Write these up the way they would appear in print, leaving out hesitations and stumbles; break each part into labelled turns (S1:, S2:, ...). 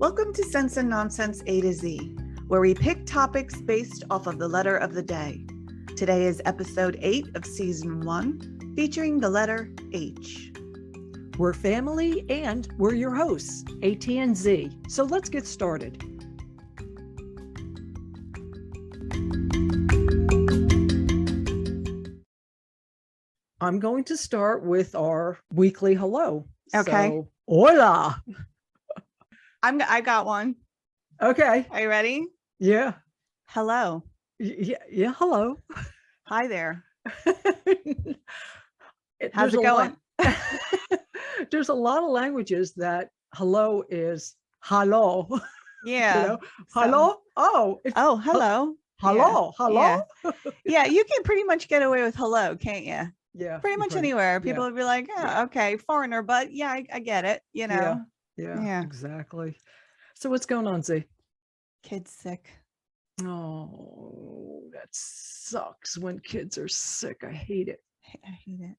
S1: Welcome to Sense and Nonsense A to Z, where we pick topics based off of the letter of the day. Today is episode 8 of season 1, featuring the letter H.
S2: We're family and we're your hosts, AT and Z. So let's get started. I'm going to start with our weekly hello.
S1: Okay.
S2: So, hola.
S1: I got one.
S2: Okay.
S1: Are you ready?
S2: Yeah.
S1: Hello.
S2: Yeah. Hello.
S1: Hi there.
S2: How's
S1: it going?
S2: There's a lot of languages that hello is hello.
S1: Yeah.
S2: Hello. Oh.
S1: Hello.
S2: Hello.
S1: Yeah.
S2: Hello.
S1: Yeah, you can pretty much get away with hello, can't you?
S2: Yeah.
S1: Pretty much anywhere. People would be like, okay, foreigner, but yeah, I get it,
S2: Yeah, exactly. So what's going on, Z?
S1: Kid's sick.
S2: Oh, that sucks when kids are sick. I hate it.
S1: I hate it.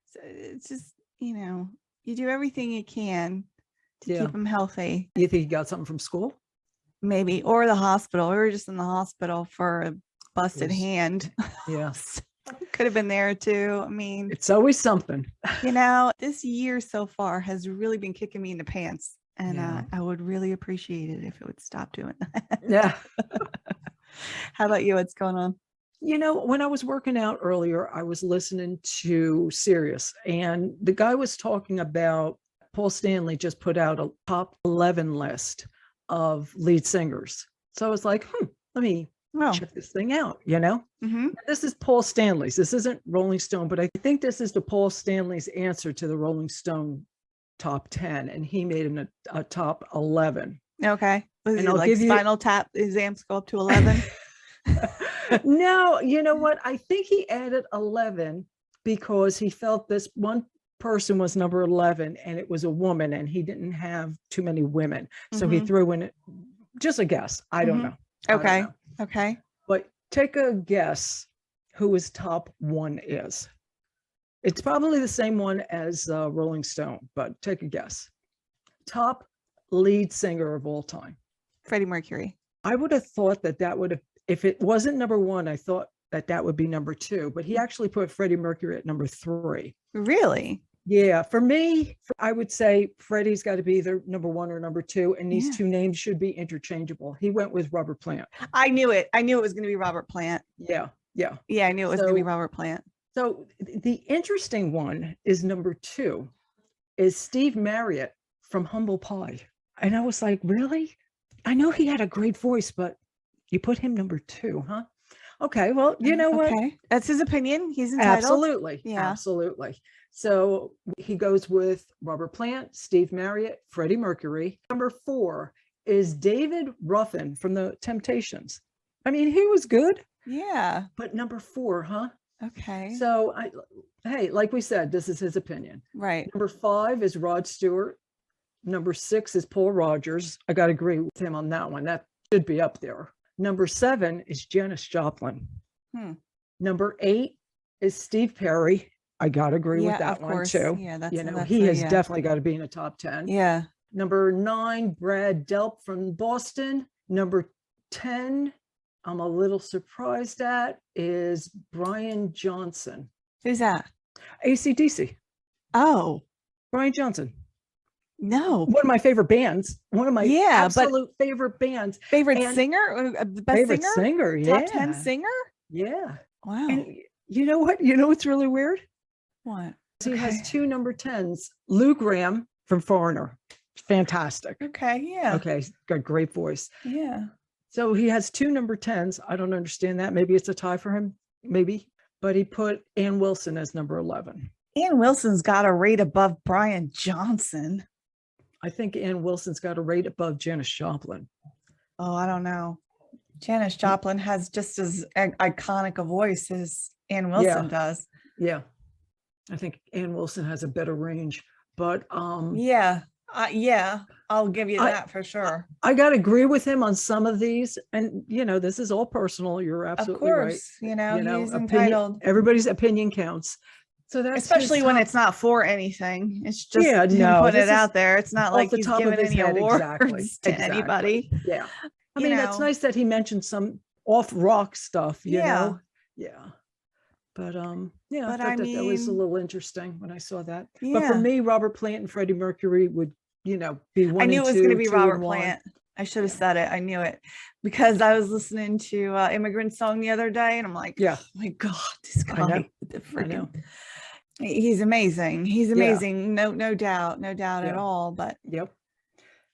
S1: So it's just, you do everything you can to keep them healthy.
S2: You think you got something from school?
S1: Maybe, or the hospital. We were just in the hospital for a busted hand.
S2: Yeah.
S1: Could have been there too. I mean,
S2: it's always something.
S1: This year so far has really been kicking me in the pants, and I would really appreciate it if it would stop doing that.
S2: Yeah.
S1: How about you? What's going on?
S2: When I was working out earlier, I was listening to Sirius, and the guy was talking about Paul Stanley just put out a top 11 list of lead singers. So I was like, let me check this thing out,
S1: Mm-hmm.
S2: This is Paul Stanley's. This isn't Rolling Stone, but I think this is the Paul Stanley's answer to the Rolling Stone top 10, and he made him a top 11.
S1: Okay. Was
S2: and
S1: it like Spinal Tap exams go up to 11?
S2: No, you know what? I think he added 11 because he felt this one person was number 11 and it was a woman and he didn't have too many women. So he threw in just a guess. I don't know.
S1: Okay. Okay.
S2: But take a guess who his top 1 is. It's probably the same one as Rolling Stone, but take a guess. Top lead singer of all time.
S1: Freddie Mercury.
S2: I would have thought that would have, if it wasn't number 1, I thought that would be number 2, but he actually put Freddie Mercury at number 3.
S1: Really?
S2: Yeah. For me, I would say Freddie's got to be either number 1 or number 2, and these two names should be interchangeable. He went with Robert Plant.
S1: I knew it. I knew it was going to be Robert Plant.
S2: Yeah. Yeah.
S1: Yeah, I knew it was going to be Robert Plant.
S2: So the interesting one is number 2 is Steve Marriott from Humble Pie. And I was like, really? I know he had a great voice, but you put him number 2, huh? Okay, well, you know what?
S1: That's his opinion. He's entitled.
S2: Absolutely.
S1: Yeah.
S2: Absolutely. So he goes with Robert Plant, Steve Marriott, Freddie Mercury. Number 4 is David Ruffin from the Temptations. I mean, he was good.
S1: Yeah.
S2: But number 4, huh?
S1: Okay.
S2: So, hey, like we said, this is his opinion.
S1: Right.
S2: Number 5 is Rod Stewart. Number 6 is Paul Rogers. I got to agree with him on that one. That should be up there. Number 7 is Janis Joplin. Number 8 is Steve Perry. I got to agree with that one too.
S1: Yeah, that's
S2: he has definitely got to be in the top 10.
S1: Yeah.
S2: Number 9, Brad Delp from Boston. Number 10, I'm a little surprised at, is Brian Johnson.
S1: Who's that?
S2: AC/DC.
S1: Oh,
S2: Brian Johnson.
S1: No.
S2: One of my favorite bands. One of my absolute favorite bands.
S1: Favorite singer? Best
S2: favorite singer? Yeah.
S1: Top 10 singer?
S2: Yeah.
S1: Wow.
S2: And you know what? You know what's really weird?
S1: What?
S2: He has 2 number 10s. Lou Gramm from Foreigner. Fantastic.
S1: Okay. Yeah.
S2: Okay. He's got a great voice.
S1: Yeah.
S2: So he has 2 number 10s. I don't understand that. Maybe it's a tie for him. Maybe. But he put Ann Wilson as number 11.
S1: Ann Wilson's got a rate above Brian Johnson.
S2: I think Ann Wilson's got a rate above Janis Joplin.
S1: Oh, I don't know. Janis Joplin has just as iconic a voice as Ann Wilson does.
S2: Yeah. I think Ann Wilson has a better range, but
S1: I'll give you that for sure.
S2: I got to agree with him on some of these, and this is all personal. You're absolutely right.
S1: Of course, he's entitled.
S2: Everybody's opinion counts. So that's
S1: especially when it's not for anything. It's just
S2: Yeah,
S1: him
S2: no,
S1: putting
S2: this
S1: it
S2: is
S1: out there. It's not
S2: off
S1: like
S2: the
S1: he's
S2: top of
S1: giving
S2: his
S1: any
S2: head.
S1: awards
S2: Exactly.
S1: to anybody.
S2: Yeah. I
S1: You
S2: mean, it's
S1: know.
S2: nice that he mentioned some off rock stuff, you
S1: Yeah.
S2: know? Yeah. But yeah, I
S1: But
S2: thought
S1: I
S2: that was a
S1: mean,
S2: little interesting when I saw that. But for
S1: yeah.
S2: me, Robert Plant and Freddie Mercury would, you know, be
S1: I
S2: one
S1: knew
S2: and
S1: it was going to
S2: two,
S1: be
S2: two
S1: Robert
S2: and one.
S1: Plant. I should have
S2: Yeah.
S1: said it. I knew it because I was listening to Immigrant Song the other day, and I'm like,
S2: Yeah.
S1: oh my God, this
S2: I know.
S1: guy, the
S2: I know.
S1: freaking, he's amazing. He's
S2: Yeah.
S1: amazing. No doubt at
S2: Yeah.
S1: all. But
S2: Yep.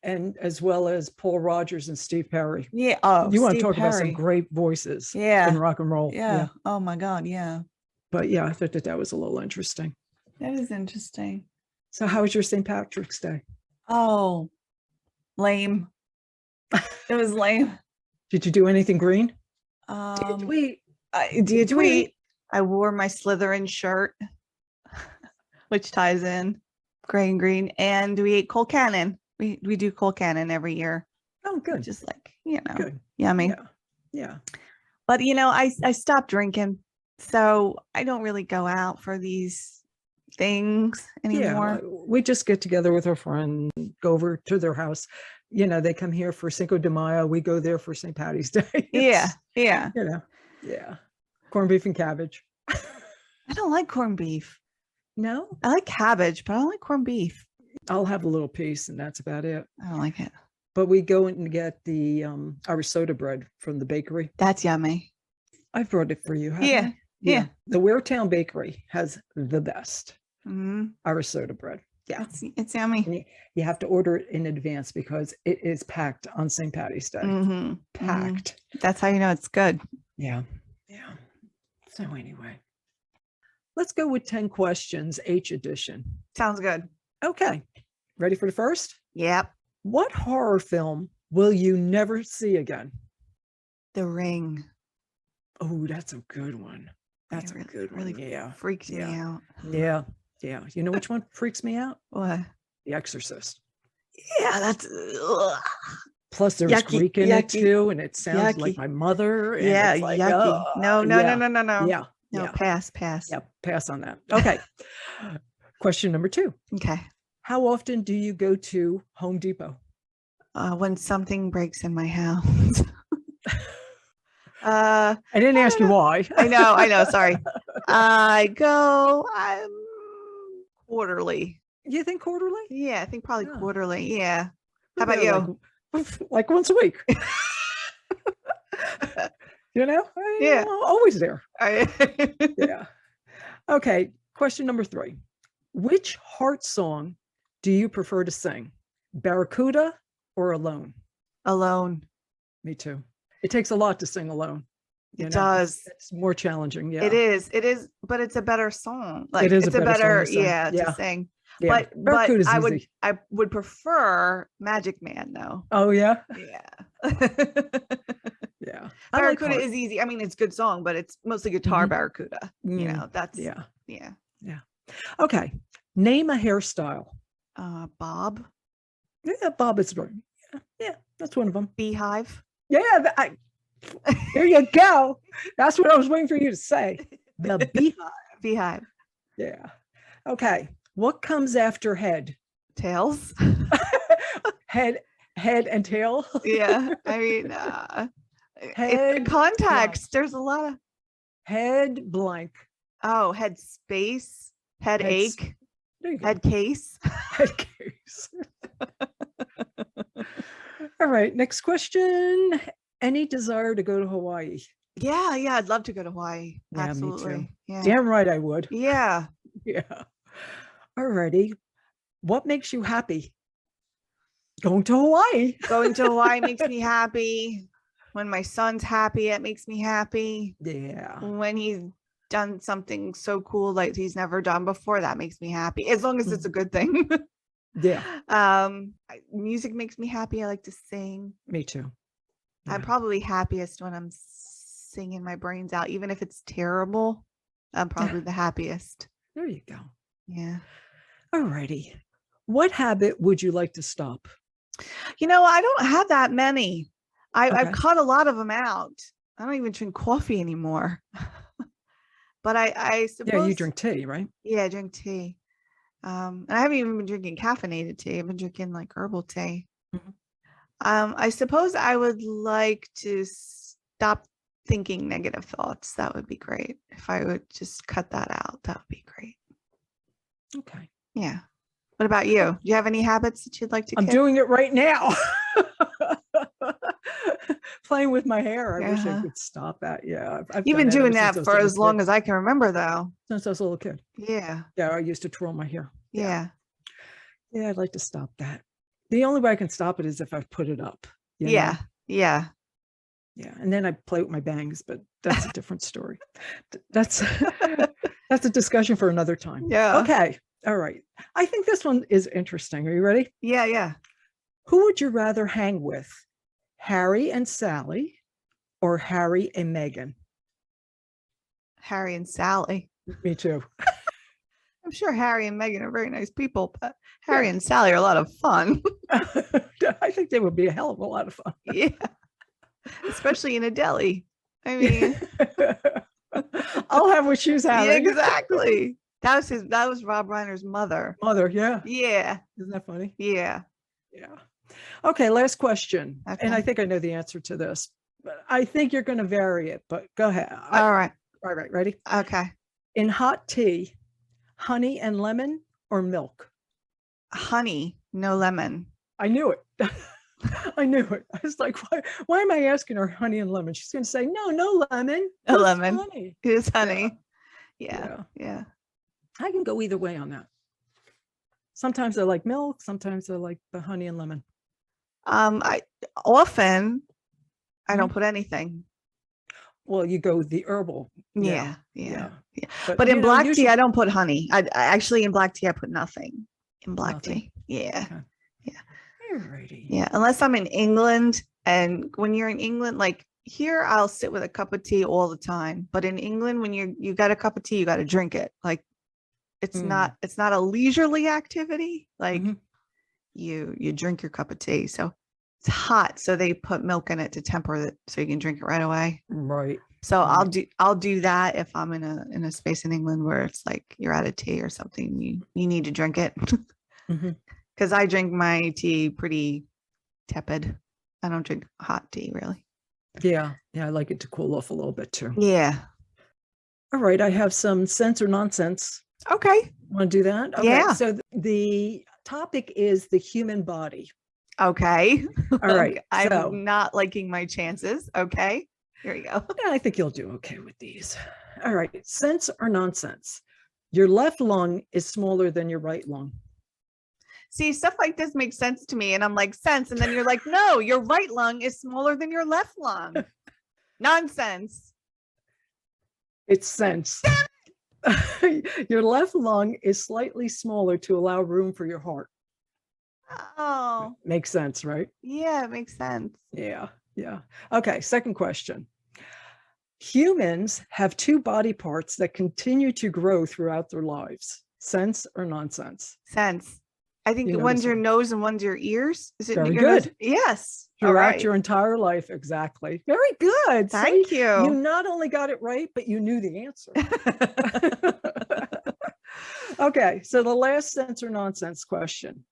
S2: And as well as Paul Rogers and Steve Perry.
S1: yeah. Oh,
S2: You want to
S1: Steve
S2: talk about some
S1: Perry.
S2: great voices
S1: Yeah.
S2: in rock and roll.
S1: Yeah. Oh my God. Yeah.
S2: But yeah, I thought that that was a little interesting.
S1: That is interesting.
S2: So how was your St. Patrick's Day?
S1: Oh, lame. It was lame.
S2: Did you do anything green?
S1: Did
S2: we?
S1: you tweet? I wore my Slytherin shirt, which ties in gray and green, and we ate Cold Cannon. We do Cold Cannon every year.
S2: Oh, good.
S1: Just like, you know,
S2: Good.
S1: yummy.
S2: Yeah. Yeah.
S1: But you know, I stopped drinking, so I don't really go out for these things anymore.
S2: Yeah, we just get together with our friend, go over to their house. You know, they come here for Cinco de Mayo. We go there for St. Patty's Day.
S1: Yeah. Yeah.
S2: You know, yeah. Corned beef and cabbage.
S1: I don't like corned beef.
S2: No,
S1: I like cabbage, but I don't like corned beef.
S2: I'll have a little piece and that's about it.
S1: I don't like it.
S2: But we go and get the our soda bread from the bakery.
S1: That's yummy.
S2: I've brought it for you.
S1: Yeah. Yeah.
S2: The Waretown Bakery has the best
S1: Mm-hmm.
S2: our soda bread. Yeah.
S1: It's yummy.
S2: And you have to order it in advance because it is packed on St. Patty's Day.
S1: Mm-hmm.
S2: Packed.
S1: Mm-hmm. That's how you know it's good.
S2: Yeah. Yeah. So anyway, let's go with 10 questions, H edition.
S1: Sounds good.
S2: Okay. Ready for the first?
S1: Yep.
S2: What horror film will you never see again?
S1: The Ring.
S2: Oh, that's a good one. That's
S1: It
S2: a good one.
S1: really
S2: Yeah.
S1: freaked me out.
S2: Yeah. Yeah. You know which one freaks me out?
S1: What?
S2: The Exorcist.
S1: Yeah, that's ugh.
S2: Plus there's
S1: Yucky,
S2: Greek in it
S1: yucky,
S2: too, and it sounds like
S1: yucky.
S2: my mother. And
S1: Yeah,
S2: it's like,
S1: yucky. No.
S2: yeah.
S1: No,
S2: Yeah.
S1: pass.
S2: Yeah. Pass on that. Okay. Question number 2.
S1: Okay.
S2: How often do you go to Home Depot?
S1: When something breaks in my house.
S2: I didn't ask you why.
S1: I know. Sorry. I go quarterly.
S2: You think quarterly?
S1: Yeah, I think probably
S2: Yeah.
S1: quarterly. Yeah. How about
S2: Yeah,
S1: you?
S2: Like once a week. You know?
S1: Yeah.
S2: Always there.
S1: I-
S2: Yeah. Okay. Question number 3. Which heart song do you prefer to sing? Barracuda or Alone?
S1: Alone.
S2: Me too. It takes a lot to sing alone.
S1: It does.
S2: It's more challenging. Yeah.
S1: It is, but it's a better song. Like
S2: It is a
S1: it's a
S2: better
S1: better,
S2: song to sing.
S1: yeah,
S2: Yeah.
S1: to sing.
S2: Yeah.
S1: But
S2: Barracuda's
S1: I
S2: easy.
S1: would prefer Magic Man though.
S2: Oh yeah.
S1: Yeah.
S2: Yeah. I like
S1: Barracuda
S2: heart.
S1: is easy. I mean, it's good song, but it's mostly guitar
S2: Mhm.
S1: Barracuda. You
S2: Mm,
S1: know, that's
S2: Yeah.
S1: yeah.
S2: Okay. Name a hairstyle.
S1: Bob,
S2: Yeah, Bob is right. Yeah, that's one of them.
S1: Beehive.
S2: Yeah, there you go. That's what I was waiting for you to say. The beehive.
S1: Beehive.
S2: Yeah. Okay. What comes after head?
S1: Tails.
S2: Head and tail.
S1: Yeah. I mean,
S2: Head
S1: in context, there's a lot of
S2: Head blank.
S1: head space, headache,
S2: There you go.
S1: head case.
S2: Head case. All right. Next question. Any desire to go to Hawaii?
S1: Yeah, I'd love to go to Hawaii.
S2: Yeah, me
S1: Absolutely.
S2: too.
S1: Yeah.
S2: Damn right I would.
S1: Yeah.
S2: Yeah. Alrighty. What makes you happy? Going to Hawaii.
S1: Going to Hawaii makes me happy. When my son's happy, it makes me happy.
S2: Yeah.
S1: When he's done something so cool like he's never done before, that makes me happy. As long as it's a good thing.
S2: Yeah.
S1: Music makes me happy. I like to sing.
S2: Me too.
S1: I'm
S2: Yeah.
S1: probably happiest when I'm singing my brains out, even if it's terrible. I'm probably the happiest.
S2: There you go.
S1: Yeah.
S2: Alrighty. What habit would you like to stop?
S1: You know, I don't have that many. I've
S2: Okay.
S1: cut a lot of them out. I don't even drink coffee anymore. But I
S2: Yeah, you
S1: suppose,
S2: drink tea, right?
S1: yeah, I drink tea. And I haven't even been drinking caffeinated tea. I've been drinking like herbal tea.
S2: Mhm.
S1: I suppose I would like to stop thinking negative thoughts. That would be great. If I would just cut that out, that would be great.
S2: Okay.
S1: Yeah. What about you? Do you have any habits that you'd like to
S2: I'm
S1: kick?
S2: doing it right now. Playing with my hair. I wish I
S1: Yeah.
S2: could stop that. Yeah, I've
S1: You've
S2: done
S1: been
S2: that ever
S1: doing
S2: since
S1: that
S2: I was a
S1: for
S2: little
S1: as long
S2: kid.
S1: as I can remember, though.
S2: Since I was a little kid.
S1: Yeah.
S2: Yeah, I used to twirl my hair.
S1: Yeah.
S2: Yeah, I'd like to stop that. The only way I can stop it is if I put it up. You
S1: Yeah.
S2: know?
S1: Yeah.
S2: Yeah. And then I play with my bangs, but that's a different story. That's that's a discussion for another time.
S1: Yeah.
S2: Okay. All right. I think this one is interesting. Are you ready?
S1: Yeah. Yeah.
S2: Who would you rather hang with? Harry and Sally or Harry and Meghan?
S1: Harry and Sally.
S2: Me too.
S1: I'm sure Harry and Meghan are very nice people, but Harry
S2: Yeah.
S1: and Sally are a lot of fun.
S2: I think they would be a hell of a lot of fun.
S1: Yeah. Especially in a deli. I mean,
S2: I'll have what she's
S1: yeah,
S2: having.
S1: exactly. That was Rob Reiner's mother.
S2: Mother, yeah.
S1: Yeah.
S2: Isn't that funny?
S1: Yeah.
S2: Yeah. Okay, last question.
S1: Okay.
S2: And I think I know the answer to this, but I think you're going to vary it, but go ahead.
S1: All right.
S2: All right, ready?
S1: Okay.
S2: In hot tea, honey and lemon or milk?
S1: Honey, no lemon.
S2: I knew it. I knew it. I was like, why am I asking her honey and lemon? She's going to say, no lemon.
S1: A
S2: just
S1: lemon.
S2: Honey.
S1: It is honey.
S2: Yeah.
S1: Yeah.
S2: I can go either way on that. Sometimes I like milk. Sometimes I like the honey and lemon.
S1: I often I don't put anything.
S2: Well, you go the herbal.
S1: Yeah. But in black tea, I don't put honey. I actually in black tea, I put nothing in black tea. Yeah.
S2: Okay.
S1: Yeah.
S2: Alrighty.
S1: Yeah. Unless I'm in England. And when you're in England, like here, I'll sit with a cup of tea all the time. But in England, when you got a cup of tea, you got to drink it. Like it's not a leisurely activity. Like you drink your cup of tea. So it's hot. So they put milk in it to temper it so you can drink it right away.
S2: Right.
S1: So I'll do that if I'm in a space in England where it's like you're out of tea or something. You need to drink it. Because I drink my tea pretty tepid. I don't drink hot tea really.
S2: Yeah. I like it to cool off a little bit too.
S1: Yeah.
S2: All right. I have some sense or nonsense.
S1: Okay.
S2: Want to do that? Okay.
S1: Yeah.
S2: So the topic is the human body.
S1: Okay.
S2: All right.
S1: I'm not liking my chances. Okay. Here we go.
S2: Yeah, I think you'll do okay with these. All right. Sense or nonsense? Your left lung is smaller than your right lung.
S1: See, stuff like this makes sense to me. And I'm like, sense. And then you're like, no, your right lung is smaller than your left lung. Nonsense.
S2: It's sense. Your left lung is slightly smaller to allow room for your heart.
S1: Oh.
S2: Makes sense, right?
S1: Yeah, it makes sense.
S2: Yeah. Okay, second question. Humans have two body parts that continue to grow throughout their lives. Sense or nonsense?
S1: Sense. I think one's your nose and one's your ears. Is it
S2: very
S1: your
S2: good?
S1: Nose? Yes.
S2: Throughout your entire life, exactly. Very good.
S1: Thank
S2: you.
S1: You
S2: not only got it right, but you knew the answer. Okay, so the last sense or nonsense question.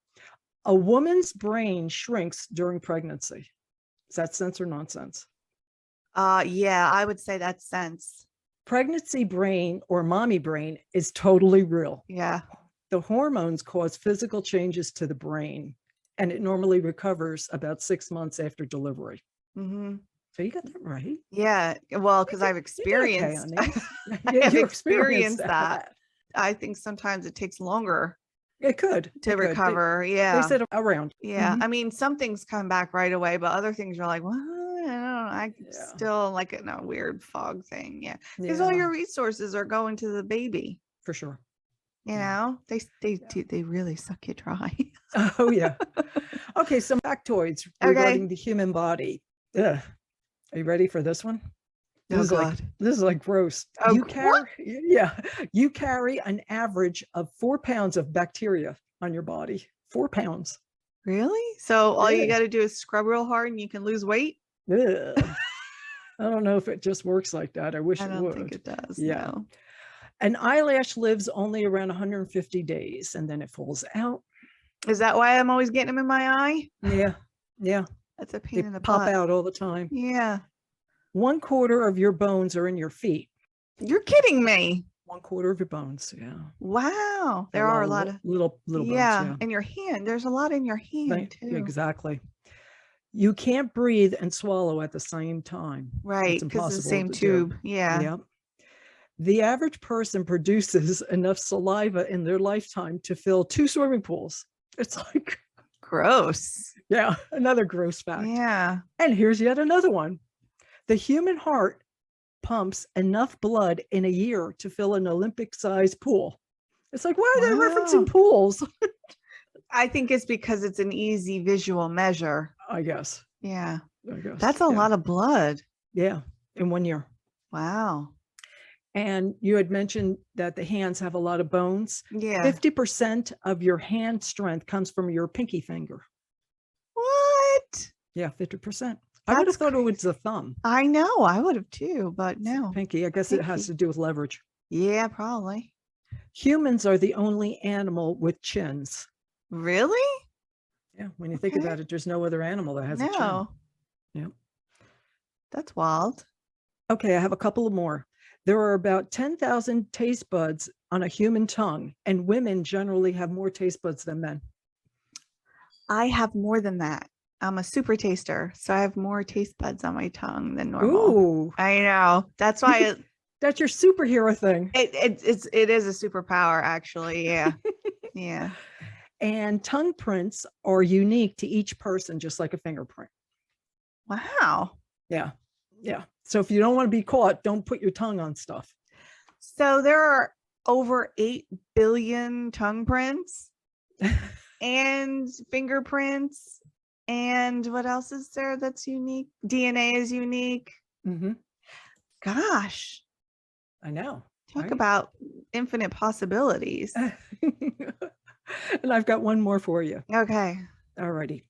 S2: A woman's brain shrinks during pregnancy. Is that sense or nonsense?
S1: Yeah, I would say that's sense.
S2: Pregnancy brain or mommy brain is totally real.
S1: Yeah.
S2: The hormones cause physical changes to the brain, and it normally recovers about 6 months after delivery. So you got that right.
S1: Yeah. Well, because I've experienced, I've experienced that. I think sometimes it takes longer.
S2: It could
S1: to recover. Yeah.
S2: They said around.
S1: Yeah. I mean, some things come back right away, but other things are like, well, I don't know. I still like it in a weird fog thing. Yeah. Because all your resources are going to the baby.
S2: For sure.
S1: You know, they really suck you dry.
S2: Oh, yeah. Okay. Some factoids regarding the human body. Ugh. Are you ready for this one? This is like gross.
S1: Oh,
S2: You carry an average of 4 pounds of bacteria on your body. 4 pounds.
S1: Really? So all you got to do is scrub real hard and you can lose weight?
S2: I don't know if it just works like that. I wish it would.
S1: I don't think it does.
S2: Yeah.
S1: No.
S2: An eyelash lives only around 150 days and then it falls out.
S1: Is that why I'm always getting them in my eye?
S2: Yeah. Yeah.
S1: That's a
S2: They
S1: pain in the
S2: pop
S1: butt.
S2: out all the time.
S1: Yeah.
S2: 1/4 of your bones are in your feet.
S1: You're kidding me.
S2: 1/4 of your bones. Yeah.
S1: Wow. There are a lot of
S2: little bones.
S1: yeah.
S2: Yeah.
S1: In your hand. There's a lot in your hand
S2: Right,
S1: too.
S2: exactly. You can't breathe and swallow at the same time.
S1: Right.
S2: It's
S1: Because it's the
S2: impossible
S1: same
S2: to do.
S1: tube. Yeah.
S2: Yep. The average person produces enough saliva in their lifetime to fill 2 swimming pools. It's like,
S1: Gross.
S2: yeah, another gross fact.
S1: Yeah.
S2: And here's yet another one. The human heart pumps enough blood in a year to fill an Olympic-sized pool. It's like, why are they referencing pools?
S1: I think it's because it's an easy visual measure.
S2: I guess.
S1: Yeah.
S2: I guess.
S1: That's a lot of blood.
S2: Yeah, in 1 year.
S1: Wow.
S2: And you had mentioned that the hands have a lot of bones.
S1: Yeah.
S2: 50% of your hand strength comes from your pinky finger.
S1: What?
S2: Yeah, 50%. I would have thought it was the thumb.
S1: I know. I would have too, but no.
S2: Pinky. I guess it has to do with leverage.
S1: Yeah, probably.
S2: Humans are the only animal with chins.
S1: Really?
S2: Yeah. When you think about it, there's no other animal that has a chin. Yeah.
S1: That's wild.
S2: Okay, I have a couple of more. There are about 10,000 taste buds on a human tongue, and women generally have more taste buds than men.
S1: I have more than that. I'm a super taster, so I have more taste buds on my tongue than normal.
S2: Ooh.
S1: I know. That's why
S2: that's your superhero thing.
S1: It is a superpower, actually. Yeah. Yeah.
S2: And tongue prints are unique to each person, just like a fingerprint.
S1: Wow.
S2: Yeah. Yeah. So if you don't want to be caught, don't put your tongue on stuff.
S1: So there are over 8 billion tongue prints and fingerprints. And what else is there that's unique? DNA is unique.
S2: Mm-hmm.
S1: Gosh.
S2: I know.
S1: Talk about infinite possibilities.
S2: And I've got one more for you.
S1: Okay.
S2: All righty.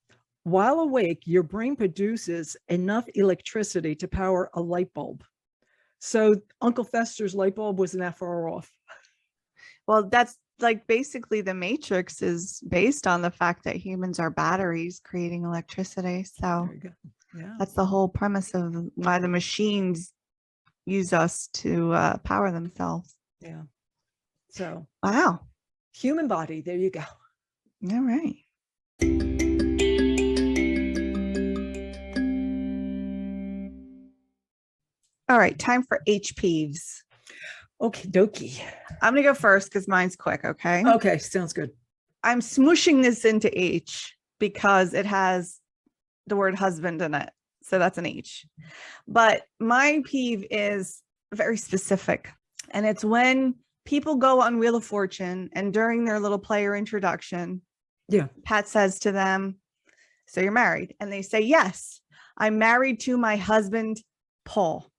S2: While awake, your brain produces enough electricity to power a light bulb. So Uncle Fester's light bulb wasn't that far off.
S1: Well, that's like basically the Matrix is based on the fact that humans are batteries creating electricity. So that's the whole premise of why the machines use us to power themselves.
S2: Yeah. So
S1: wow.
S2: Human body. There you go.
S1: All right. All right, time for H peeves.
S2: Okie dokie.
S1: I'm going to go first because mine's quick, okay?
S2: Okay, sounds good.
S1: I'm smooshing this into H because it has the word husband in it. So that's an H. But my peeve is very specific. And it's when people go on Wheel of Fortune and during their little player introduction, Pat says to them, so you're married? And they say, yes, I'm married to my husband, Paul.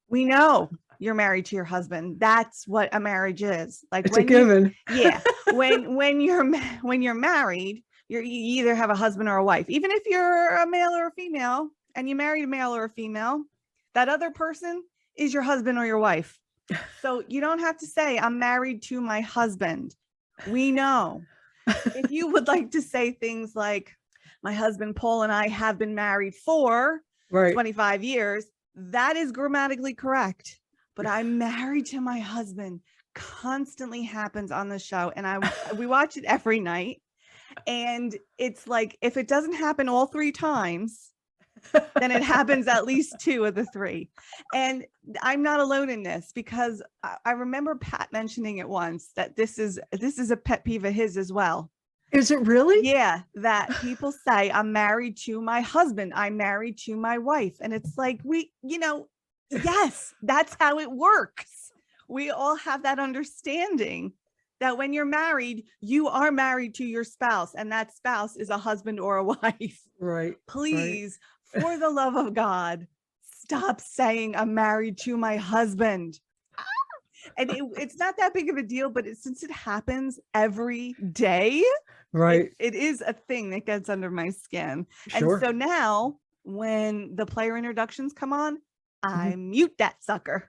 S1: We know you're married to your husband. That's what a marriage is. Like
S2: it's a given.
S1: When you're married, you either have a husband or a wife. Even if you're a male or a female and you married a male or a female, that other person is your husband or your wife. So you don't have to say I'm married to my husband. We know. If you would like to say things like my husband Paul and I have been married for 25 years, that is grammatically correct. But I'm married to my husband constantly happens on the show. And we watch it every night. And it's like, if it doesn't happen all 3 times, then it happens at least 2 of the 3. And I'm not alone in this because I remember Pat mentioning it once that this is a pet peeve of his as well.
S2: Is it really?
S1: Yeah, that people say I'm married to my husband, I'm married to my wife. And it's like, yes, that's how it works. We all have that understanding that when you're married, you are married to your spouse, and that spouse is a husband or a wife.
S2: Right.
S1: Please, for the love of God, stop saying I'm married to my husband. And it's not that big of a deal, but since it happens every day, it is a thing that gets under my skin. Sure. And so now when the player introductions come on, I mute that sucker.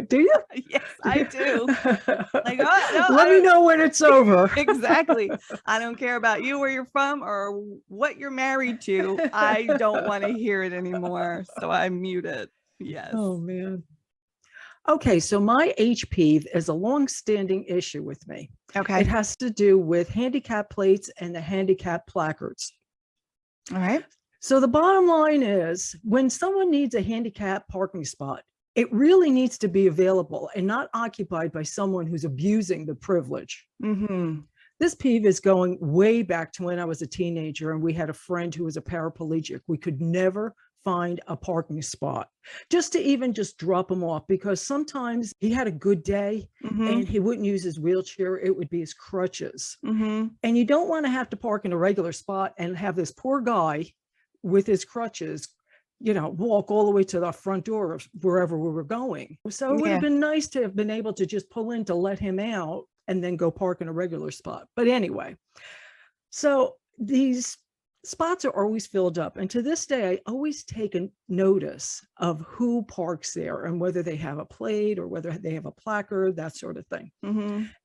S2: Do you?
S1: Yes, I do. Like, oh, no,
S2: Let me know when it's over.
S1: Exactly. I don't care about you, where you're from, or what you're married to. I don't want to hear it anymore. So I mute it. Yes.
S2: Oh, man. Okay, so my H peeve is a long-standing issue with me.
S1: Okay.
S2: It has to do with handicap plates and the handicap placards.
S1: All right.
S2: So the bottom line is, when someone needs a handicap parking spot, it really needs to be available and not occupied by someone who's abusing the privilege.
S1: Mm-hmm.
S2: This peeve is going way back to when I was a teenager and we had a friend who was a paraplegic. We could never find a parking spot just to even just drop him off, because sometimes he had a good day and he wouldn't use his wheelchair. It would be his crutches. And you don't want to have to park in a regular spot and have this poor guy with his crutches, walk all the way to the front door of wherever we were going. So it would have been nice to have been able to just pull in to let him out and then go park in a regular spot. But anyway, so these spots are always filled up. And to this day, I always take a notice of who parks there and whether they have a plate or whether they have a placard, that sort of thing.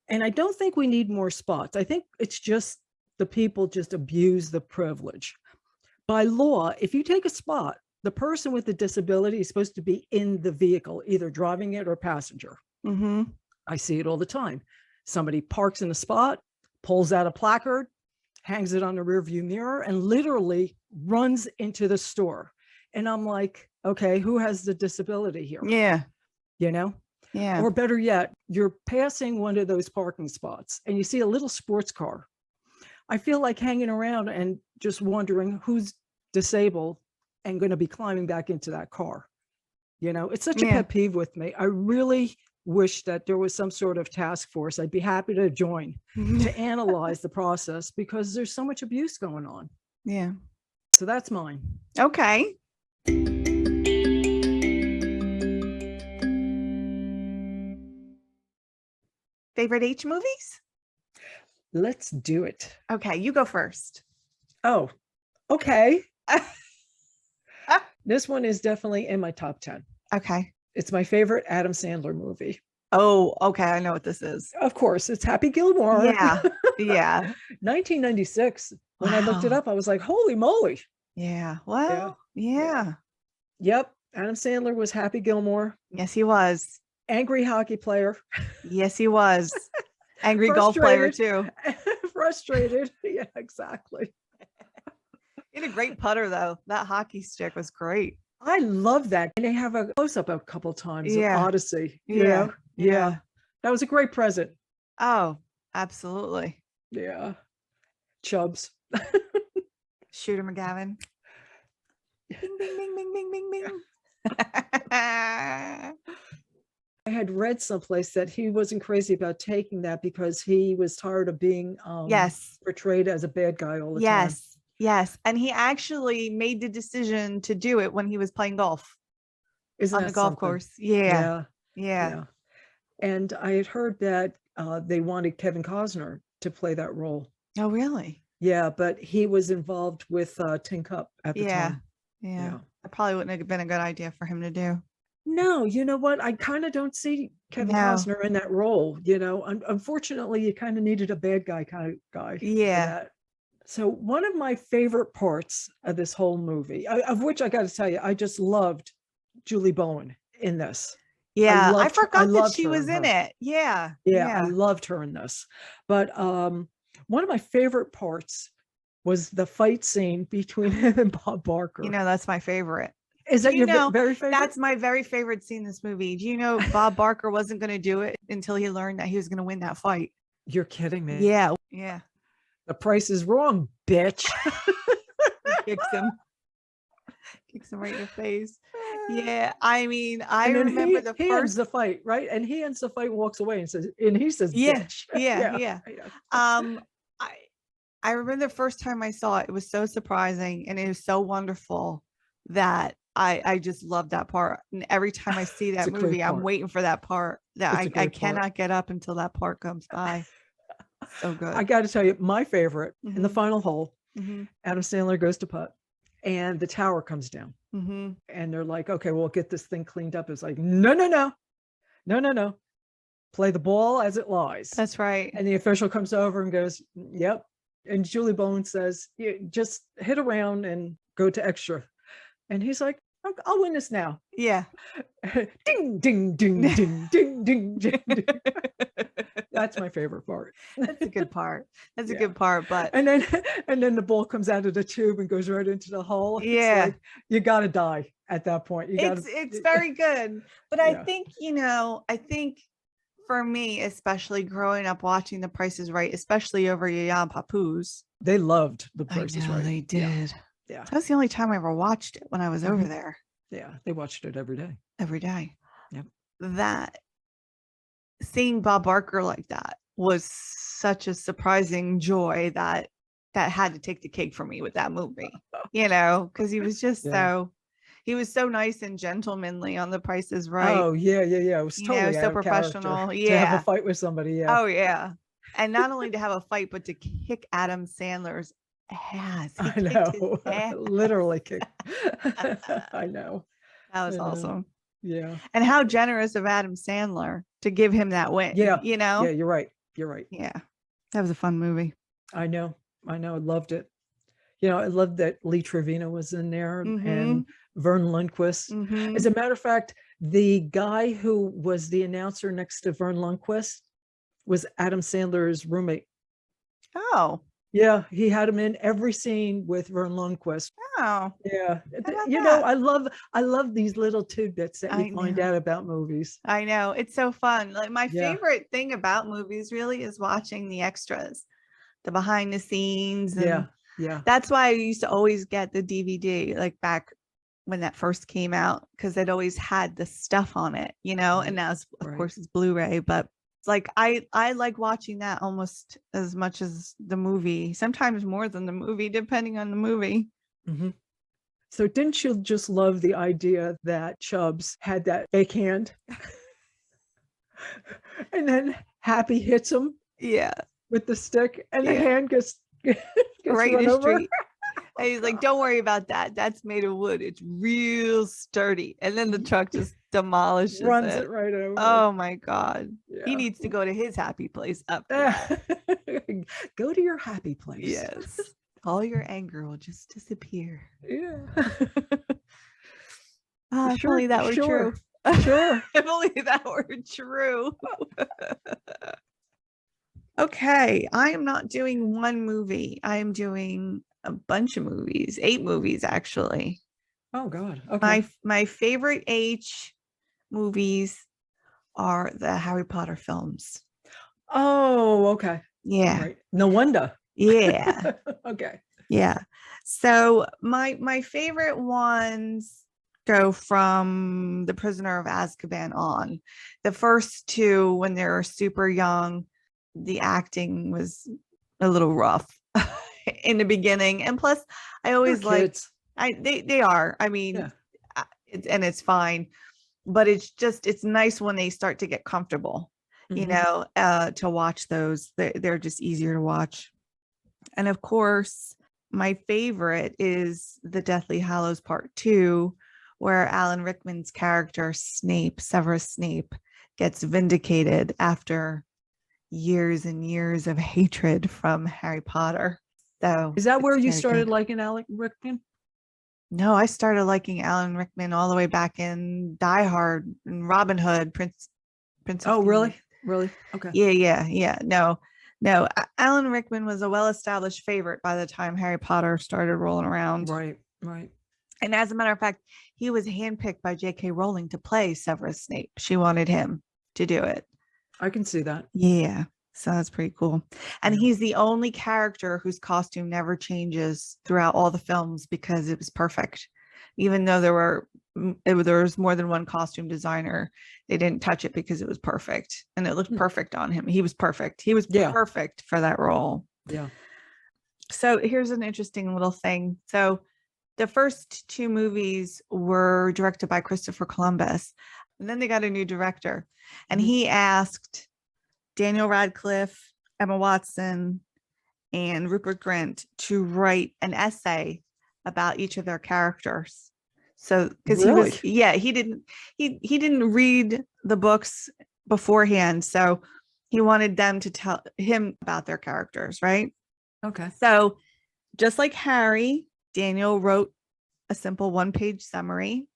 S2: And I don't think we need more spots. I think it's just the people just abuse the privilege. By law, if you take a spot, the person with the disability is supposed to be in the vehicle, either driving it or passenger. I see it all the time. Somebody parks in a spot, pulls out a placard, hangs it on the rearview mirror, and literally runs into the store. And I'm like, okay, who has the disability here?
S1: Yeah. Yeah.
S2: Or better yet, you're passing one of those parking spots and you see a little sports car. I feel like hanging around and just wondering who's disabled and going to be climbing back into that car. It's such a pet peeve with me. I really wish that there was some sort of task force. I'd be happy to join to analyze the process, because there's so much abuse going on.
S1: Yeah.
S2: So that's mine.
S1: Okay. Favorite H movies?
S2: Let's do it.
S1: Okay, you go first.
S2: Oh, okay. This one is definitely in my top 10.
S1: Okay.
S2: It's my favorite Adam Sandler movie.
S1: Oh, okay. I know what this is.
S2: Of course, it's Happy Gilmore.
S1: Yeah. Yeah.
S2: 1996. When I looked it up, I was like, holy moly.
S1: Yeah. Well, yeah.
S2: Yep. Adam Sandler was Happy Gilmore.
S1: Yes, he was.
S2: Angry hockey player.
S1: Yes, he was. Angry golf player too.
S2: Frustrated. Yeah, exactly.
S1: He had a great putter though. That hockey stick was great.
S2: I love that. And they have a close-up a couple times of Odyssey.
S1: Yeah.
S2: That was a great present.
S1: Oh, absolutely.
S2: Yeah. Chubbs.
S1: Shooter McGavin. Bing, bing, bing, bing, bing, bing, bing.
S2: I had read someplace that he wasn't crazy about taking that because he was tired of being portrayed as a bad guy all the time.
S1: Yes. And he actually made the decision to do it when he was playing golf on the golf course. Yeah.
S2: And I had heard that they wanted Kevin Costner to play that role.
S1: Oh, really?
S2: Yeah, but he was involved with Tin Cup at the time.
S1: Yeah. That probably wouldn't have been a good idea for him to do.
S2: No, you know what? I kind of don't see Kevin Costner in that role. Unfortunately, you kind of needed a bad guy kind of guy.
S1: Yeah.
S2: So one of my favorite parts of this whole movie, of which I got to tell you, I just loved Julie Bowen in this.
S1: Yeah, I forgot that she was in it. Yeah.
S2: I loved her in this. But one of my favorite parts was the fight scene between him and Bob Barker.
S1: That's my favorite.
S2: Is that your very favorite?
S1: That's my very favorite scene in this movie. Do you know Bob Barker wasn't going to do it until he learned that he was going to win that fight?
S2: You're kidding me.
S1: Yeah.
S2: The price is wrong, bitch.
S1: Kicks him right in the face. Yeah, I mean, I remember
S2: he ends the fight, right? And he ends the fight, walks away, and he says,
S1: bitch.
S2: Yeah.
S1: I remember the first time I saw it, it was so surprising and it was so wonderful that I just love that part. And every time I see that movie, I'm waiting for that part. That I cannot get up until that part comes by. So good.
S2: I got to tell you, my favorite in the final hole, Adam Sandler goes to putt and the tower comes down.
S1: Mm-hmm.
S2: And they're like, okay, we'll get this thing cleaned up. It's like, no. Play the ball as it lies.
S1: That's right.
S2: And the official comes over and goes, yep. And Julie Bowen says, just hit around and go to extra. And he's like, I'll win this now.
S1: Yeah.
S2: Ding, ding, ding, ding, ding, ding, ding. That's my favorite part.
S1: That's a good part. That's a good part. But
S2: and then the ball comes out of the tube and goes right into the hole.
S1: Yeah.
S2: It's like, you gotta die at that point.
S1: It's very good. But I think, I think for me, especially growing up watching The Price is Right, especially over Yaya Papoose.
S2: They loved The Price is Right.
S1: They did.
S2: Yeah.
S1: That was the only time I ever watched it, when I was over there.
S2: Yeah. They watched it every day.
S1: Every day.
S2: Yep. That
S1: seeing Bob Barker like that was such a surprising joy that had to take the cake for me with that movie, because he was just he was so nice and gentlemanly on The Price is Right.
S2: Oh yeah. It was totally
S1: so professional.
S2: To have a fight with somebody. Yeah.
S1: Oh yeah. And not only to have a fight, but to kick Adam Sandler's ass.
S2: I know. Literally kick. I know.
S1: That was awesome.
S2: Yeah.
S1: And how generous of Adam Sandler to give him that win.
S2: Yeah. Yeah, you're right.
S1: Yeah. That was a fun movie.
S2: I know. I loved it. I loved that Lee Trevino was in there and Vern Lundquist. As a matter of fact, the guy who was the announcer next to Vern Lundquist was Adam Sandler's roommate.
S1: Oh.
S2: Yeah, he had him in every scene with Vern Lundquist.
S1: Oh.
S2: Yeah. I love these little tidbits that we find out about movies.
S1: I know. It's so fun. Like my favorite thing about movies really is watching the extras, the behind the scenes. And
S2: yeah.
S1: That's why I used to always get the DVD, like back when that first came out, because it always had the stuff on it, and now of course it's Blu-ray, but it's like I like watching that almost as much as the movie, sometimes more than the movie, depending on the movie.
S2: So didn't you just love the idea that Chubbs had that fake hand and then Happy hits him with the stick and the hand gets
S1: right in the
S2: over.
S1: street. And he's like, don't worry about that. That's made of wood. It's real sturdy. And then the truck just demolishes
S2: runs it right over.
S1: Oh my God. Yeah. He needs to go to his happy place up there.
S2: Go to your happy place.
S1: Yes. All your anger will just disappear.
S2: Yeah.
S1: If only that were true.
S2: Sure.
S1: If only that were true. Okay. I am not doing one movie. I am doing a bunch of movies, 8 movies actually.
S2: Oh God. Okay.
S1: My favorite H movies are the Harry Potter films.
S2: Oh, okay.
S1: Yeah.
S2: Right. No wonder.
S1: Yeah.
S2: Okay.
S1: Yeah. So my favorite ones go from The Prisoner of Azkaban on. The first 2, when they were super young, the acting was a little rough in the beginning, and plus I always liked they are, I mean, and it's fine, but it's nice when they start to get comfortable, to watch those. They're just easier to watch. And of course my favorite is the Deathly Hallows Part 2, where Alan Rickman's character Severus Snape, gets vindicated after years and years of hatred from Harry Potter. So
S2: is that where you started liking Alan Rickman?
S1: No, I started liking Alan Rickman all the way back in Die Hard and Robin Hood, Prince.
S2: Oh, really? Okay.
S1: Yeah. No. Alan Rickman was a well-established favorite by the time Harry Potter started rolling around.
S2: Right.
S1: And as a matter of fact, he was handpicked by J.K. Rowling to play Severus Snape. She wanted him to do it.
S2: I can see that.
S1: Yeah. So that's pretty cool. And he's the only character whose costume never changes throughout all the films because it was perfect. Even though there was more than one costume designer, they didn't touch it because it was perfect. And it looked perfect on him. He was perfect. He was perfect for that role.
S2: Yeah.
S1: So here's an interesting little thing. So the first 2 movies were directed by Christopher Columbus. And then they got a new director. And he asked Daniel Radcliffe, Emma Watson, and Rupert Grint to write an essay about each of their characters. So because
S2: Really?
S1: he didn't read the books beforehand, so he wanted them to tell him about their characters, right?
S2: Okay.
S1: So just like Harry, Daniel wrote a simple one-page summary.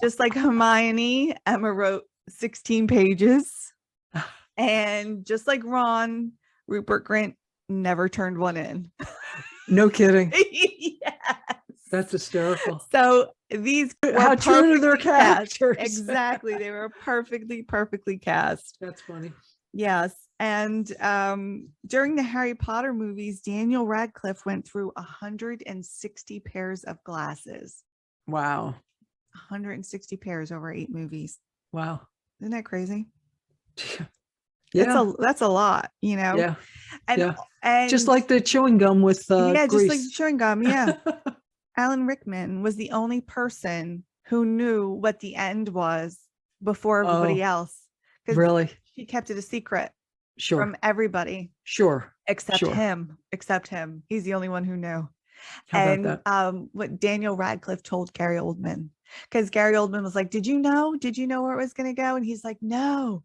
S1: Just like Hermione, Emma wrote 16 pages. And just like Ron, Rupert Grint never turned one in.
S2: No kidding.
S1: Yes.
S2: That's hysterical.
S1: So these were
S2: How true to their
S1: perfectly cast.
S2: characters.
S1: Exactly. They were perfectly cast.
S2: That's funny.
S1: Yes. And during the Harry Potter movies, Daniel Radcliffe went through 160 pairs of glasses.
S2: Wow.
S1: 160 pairs over 8 movies.
S2: Wow.
S1: Isn't that crazy?
S2: Yeah.
S1: That's a lot, you know?
S2: Yeah.
S1: And
S2: just like the chewing gum with
S1: just
S2: grease.
S1: like chewing gum. Yeah. Alan Rickman was the only person who knew what the end was before everybody else.
S2: Really?
S1: She kept it a secret
S2: from
S1: everybody. Except him. He's the only one who knew.
S2: How about that?
S1: What Daniel Radcliffe told Gary Oldman, because Gary Oldman was like, did you know where it was going to go? And he's like, no.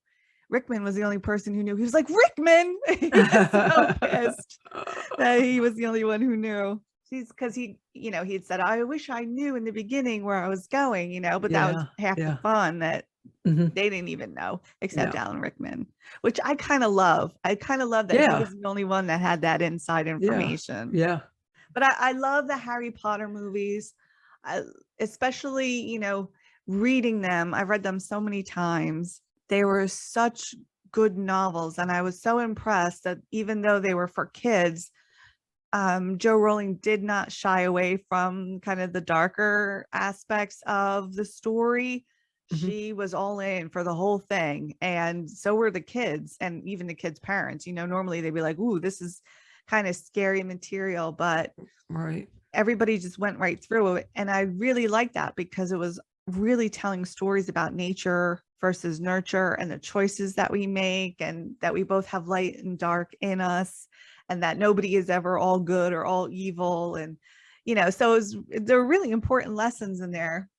S1: Rickman was the only person who knew. He was like, Rickman. He was so pissed that he was the only one who knew. Because he had said, I wish I knew in the beginning where I was going, but that was half the fun, that they didn't even know, except Alan Rickman, which I kind of love. I kind of love that he was the only one that had that inside information.
S2: Yeah.
S1: But I love the Harry Potter movies, especially, reading them. I've read them so many times. They were such good novels. And I was so impressed that even though they were for kids, Joe Rowling did not shy away from kind of the darker aspects of the story. She was all in for the whole thing. And so were the kids, and even the kids' parents. Normally they'd be like, ooh, this is kind of scary material, but everybody just went right through it. And I really liked that, because it was really telling stories about nature versus nurture, and the choices that we make, and that we both have light and dark in us, and that nobody is ever all good or all evil. And so there were really important lessons in there.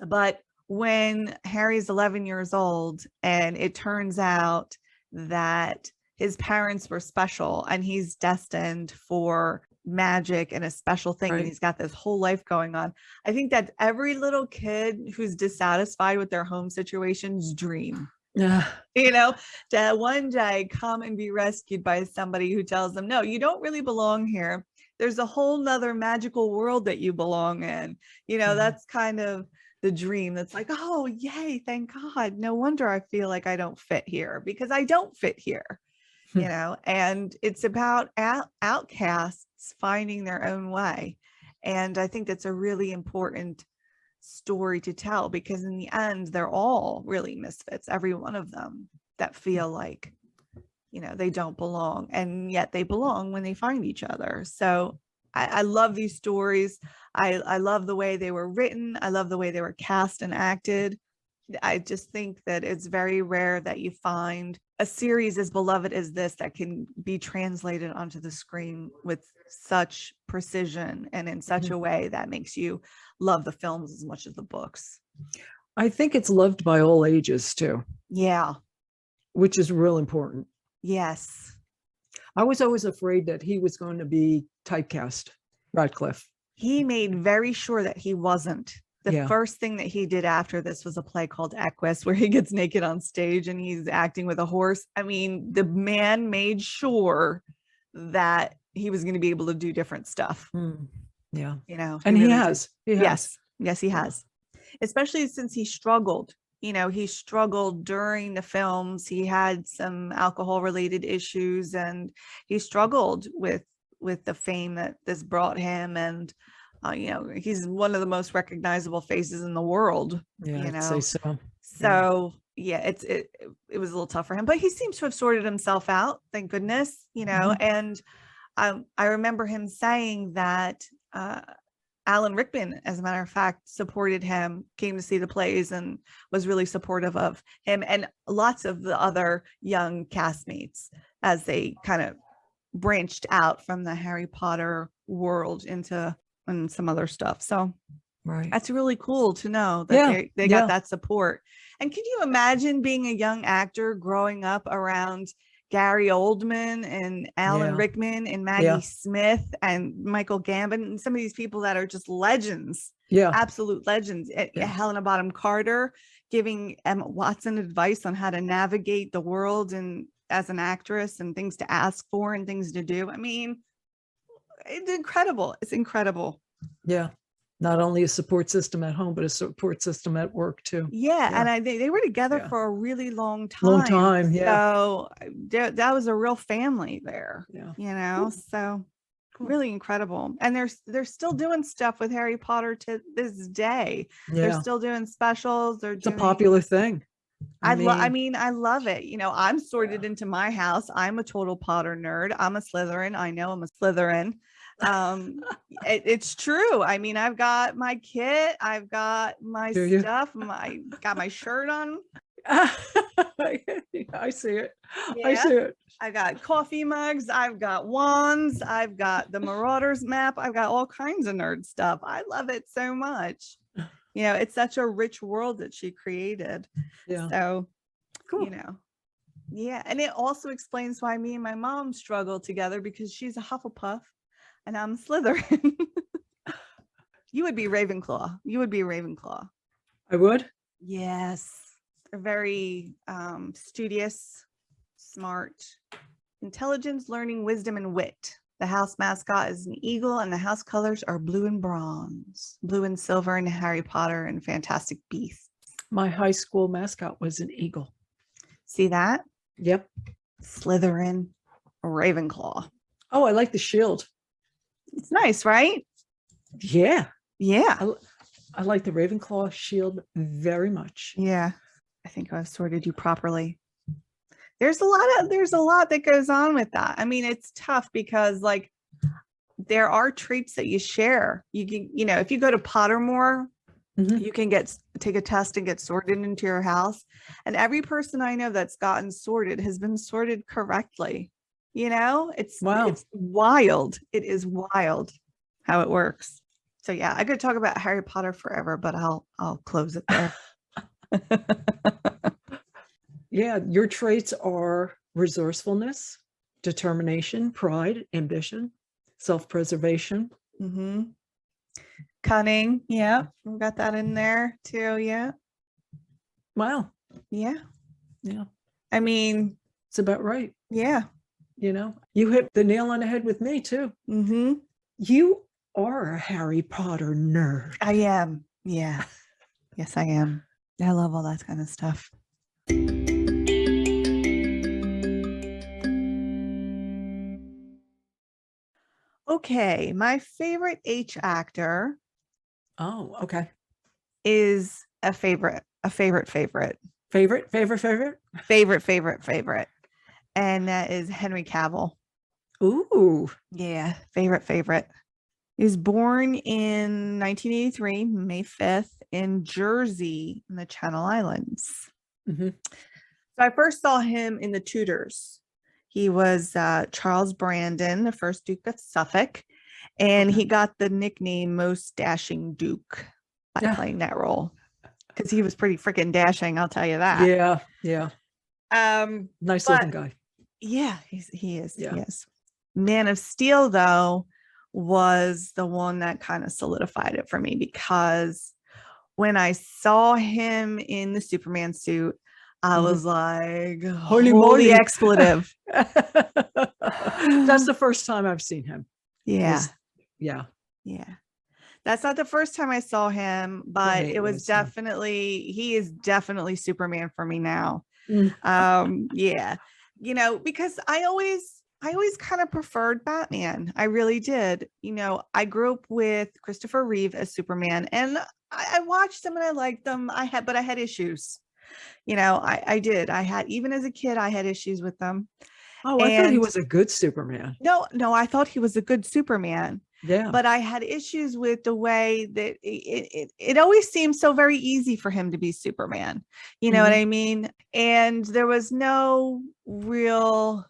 S1: But when Harry's 11 years old and it turns out that his parents were special and he's destined for magic and a special thing, and he's got this whole life going on, I think that every little kid who's dissatisfied with their home situation's dream. To one day come and be rescued by somebody who tells them, no, you don't really belong here. There's a whole nother magical world that you belong in. That's kind of the dream. That's like, oh, yay, thank God. No wonder I feel like I don't fit here, because I don't fit here. And it's about outcasts finding their own way. And I think that's a really important story to tell, because in the end, they're all really misfits, every one of them, that feel like, they don't belong, and yet they belong when they find each other. So I love these stories. I love the way they were written. I love the way they were cast and acted. I just think that it's very rare that you find a series as beloved as this that can be translated onto the screen with such precision and in such a way that makes you love the films as much as the books.
S2: I think it's loved by all ages too.
S1: Yeah.
S2: Which is real important.
S1: Yes.
S2: I was always afraid that he was going to be typecast, Radcliffe.
S1: He made very sure that he wasn't. The first thing that he did after this was a play called Equus, where he gets naked on stage and he's acting with a horse. I mean, the man made sure that he was going to be able to do different stuff.
S2: Yeah.
S1: And
S2: he
S1: really
S2: has.
S1: Yes, he has. Especially since he struggled. He struggled during the films. He had some alcohol related issues, and he struggled with the fame that this brought him. And he's one of the most recognizable faces in the world.
S2: I'd say so.
S1: So it was a little tough for him, but he seems to have sorted himself out, thank goodness. And I remember him saying that Alan Rickman, as a matter of fact, supported him, came to see the plays, and was really supportive of him and lots of the other young castmates as they kind of branched out from the Harry Potter world into and some other stuff. So
S2: Right.
S1: That's really cool to know that
S2: Yeah.
S1: they
S2: Yeah.
S1: got that support. And can you imagine being a young actor growing up around Gary Oldman and Alan
S2: Yeah.
S1: Rickman and Maggie
S2: Yeah.
S1: Smith and Michael Gambon and some of these people that are just legends,
S2: Yeah.
S1: absolute legends.
S2: Yeah.
S1: Helena Bonham Carter giving Emma Watson advice on how to navigate the world and as an actress and things to ask for and things to do. I mean, it's incredible. It's incredible.
S2: Yeah. Not only a support system at home, but a support system at work too.
S1: Yeah,
S2: Yeah.
S1: and they were together
S2: Yeah.
S1: for a really long time.
S2: Long time. Yeah.
S1: So that was a real family there.
S2: Yeah.
S1: You know,
S2: Cool.
S1: so
S2: Cool.
S1: really incredible. And they're still doing stuff with Harry Potter to this day.
S2: Yeah.
S1: They're still doing specials. They're
S2: It's a
S1: doing
S2: popular thing.
S1: I love it. You know, I'm sorted into my house. I'm a total Potter nerd. I'm a Slytherin. I know I'm a Slytherin. It's true. I mean, I've got my kit. I've got my stuff. Got my shirt on.
S2: I see it.
S1: Yeah.
S2: I see it.
S1: I got coffee mugs. I've got wands. I've got the Marauders map. I've got all kinds of nerd stuff. I love it so much. You know, it's such a rich world that she created.
S2: Yeah.
S1: So,
S2: cool.
S1: You know, yeah. And it also explains why me and my mom struggle together, because she's a Hufflepuff and I'm Slytherin. You would be Ravenclaw. You would be a Ravenclaw.
S2: I would.
S1: Yes. They're very studious, smart, intelligence, learning, wisdom, and wit. The house mascot is an eagle, and the house colors are blue and bronze, blue and silver, and Harry Potter and Fantastic Beasts.
S2: My high school mascot was an eagle.
S1: See that?
S2: Yep.
S1: Slytherin, Ravenclaw.
S2: Oh, I like the shield.
S1: It's nice, right?
S2: Yeah.
S1: Yeah.
S2: I like the Ravenclaw shield very much.
S1: Yeah. I think I've sorted you properly. There's a lot that goes on with that. I mean, it's tough because like there are traits that you share. You can, you know, if you go to Pottermore, you can take a test and get sorted into your house. And every person I know that's gotten sorted has been sorted correctly. You know, it's wild. It is wild how it works. So yeah, I could talk about Harry Potter forever, but I'll close it there.
S2: Yeah, your traits are resourcefulness, determination, pride, ambition, self-preservation.
S1: Cunning. Yeah, we got that in there too. Yeah.
S2: Wow.
S1: Yeah.
S2: Yeah.
S1: I mean,
S2: it's about right.
S1: Yeah.
S2: You know, you hit the nail on the head with me too. You are a Harry Potter nerd.
S1: I am. Yeah. Yes, I am. I love all that kind of stuff. Okay, my favorite H actor.
S2: Oh, okay.
S1: Is a favorite. Favorite. And that is Henry Cavill.
S2: Ooh.
S1: Yeah, favorite. He was born in 1983, May 5th, in Jersey, in the Channel Islands. So I first saw him in The Tudors. He was Charles Brandon, the first Duke of Suffolk, and he got the nickname Most Dashing Duke by playing that role, because he was pretty freaking dashing, I'll tell you that.
S2: Yeah. Nice looking guy.
S1: Yeah, he is. Yeah. He is. Man of Steel, though, was the one that kind of solidified it for me, because when I saw him in the Superman suit, I was like, holy moly, expletive.
S2: That's the first time I've seen him.
S1: Yeah. That's not the first time I saw him, but it was definitely, he is definitely Superman for me now. Yeah. You know, because I always kind of preferred Batman. I really did. You know, I grew up with Christopher Reeve as Superman, and I watched them and I liked them. But I had issues. You know, I did. Even as a kid, I had issues with them.
S2: Oh, I thought he was a good Superman.
S1: No, I thought he was a good Superman.
S2: Yeah.
S1: But I had issues with the way that it always seemed so very easy for him to be Superman. You know what I mean? And there was no real,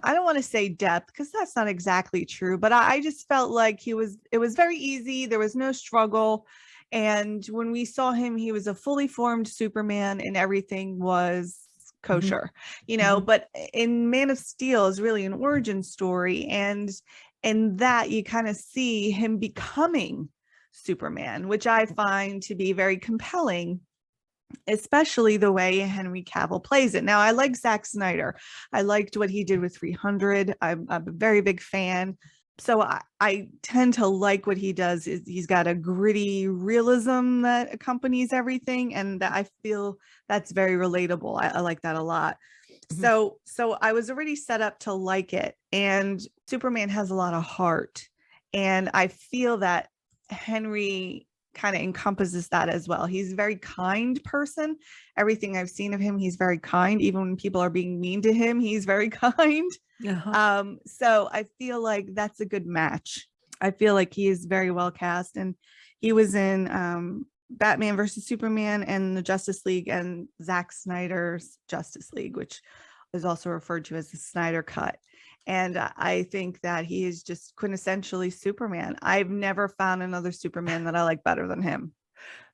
S1: I don't want to say depth, because that's not exactly true, but I just felt like it was very easy. There was no struggle. And when we saw him, he was a fully formed Superman and everything was kosher, but in Man of Steel is really an origin story. And in that you kind of see him becoming Superman, which I find to be very compelling, especially the way Henry Cavill plays it. Now, I like Zack Snyder. I liked what he did with 300. I'm a very big fan. So I tend to like what he does. He's got a gritty realism that accompanies everything. And I feel that's very relatable. I like that a lot. So I was already set up to like it. And Superman has a lot of heart. And I feel that Henry kind of encompasses that as well. He's a very kind person. Everything I've seen of him, he's very kind. Even when people are being mean to him, he's very kind. So I feel like that's a good match. I feel like he is very well cast, and he was in Batman versus Superman and the Justice League and Zack Snyder's Justice League, which is also referred to as the Snyder Cut. And I think that he is just quintessentially Superman. I've never found another Superman that I like better than him.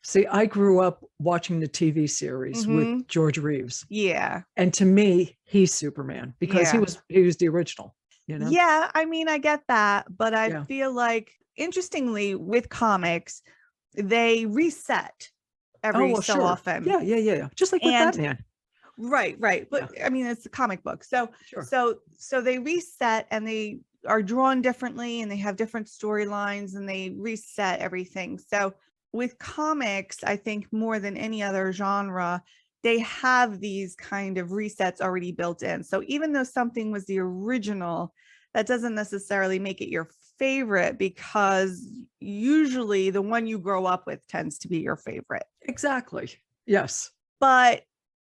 S2: See, I grew up watching the TV series with George Reeves.
S1: Yeah.
S2: And to me, he's Superman because he was the original,
S1: Yeah, I mean, I get that, but I feel like, interestingly, with comics, they reset every so often.
S2: Yeah. Just like with Batman.
S1: Right. But I mean, it's a comic book. So they reset and they are drawn differently and they have different storylines and they reset everything. So with comics, I think more than any other genre, they have these kind of resets already built in. So even though something was the original, that doesn't necessarily make it your favorite, because usually the one you grow up with tends to be your favorite.
S2: Exactly. Yes.
S1: But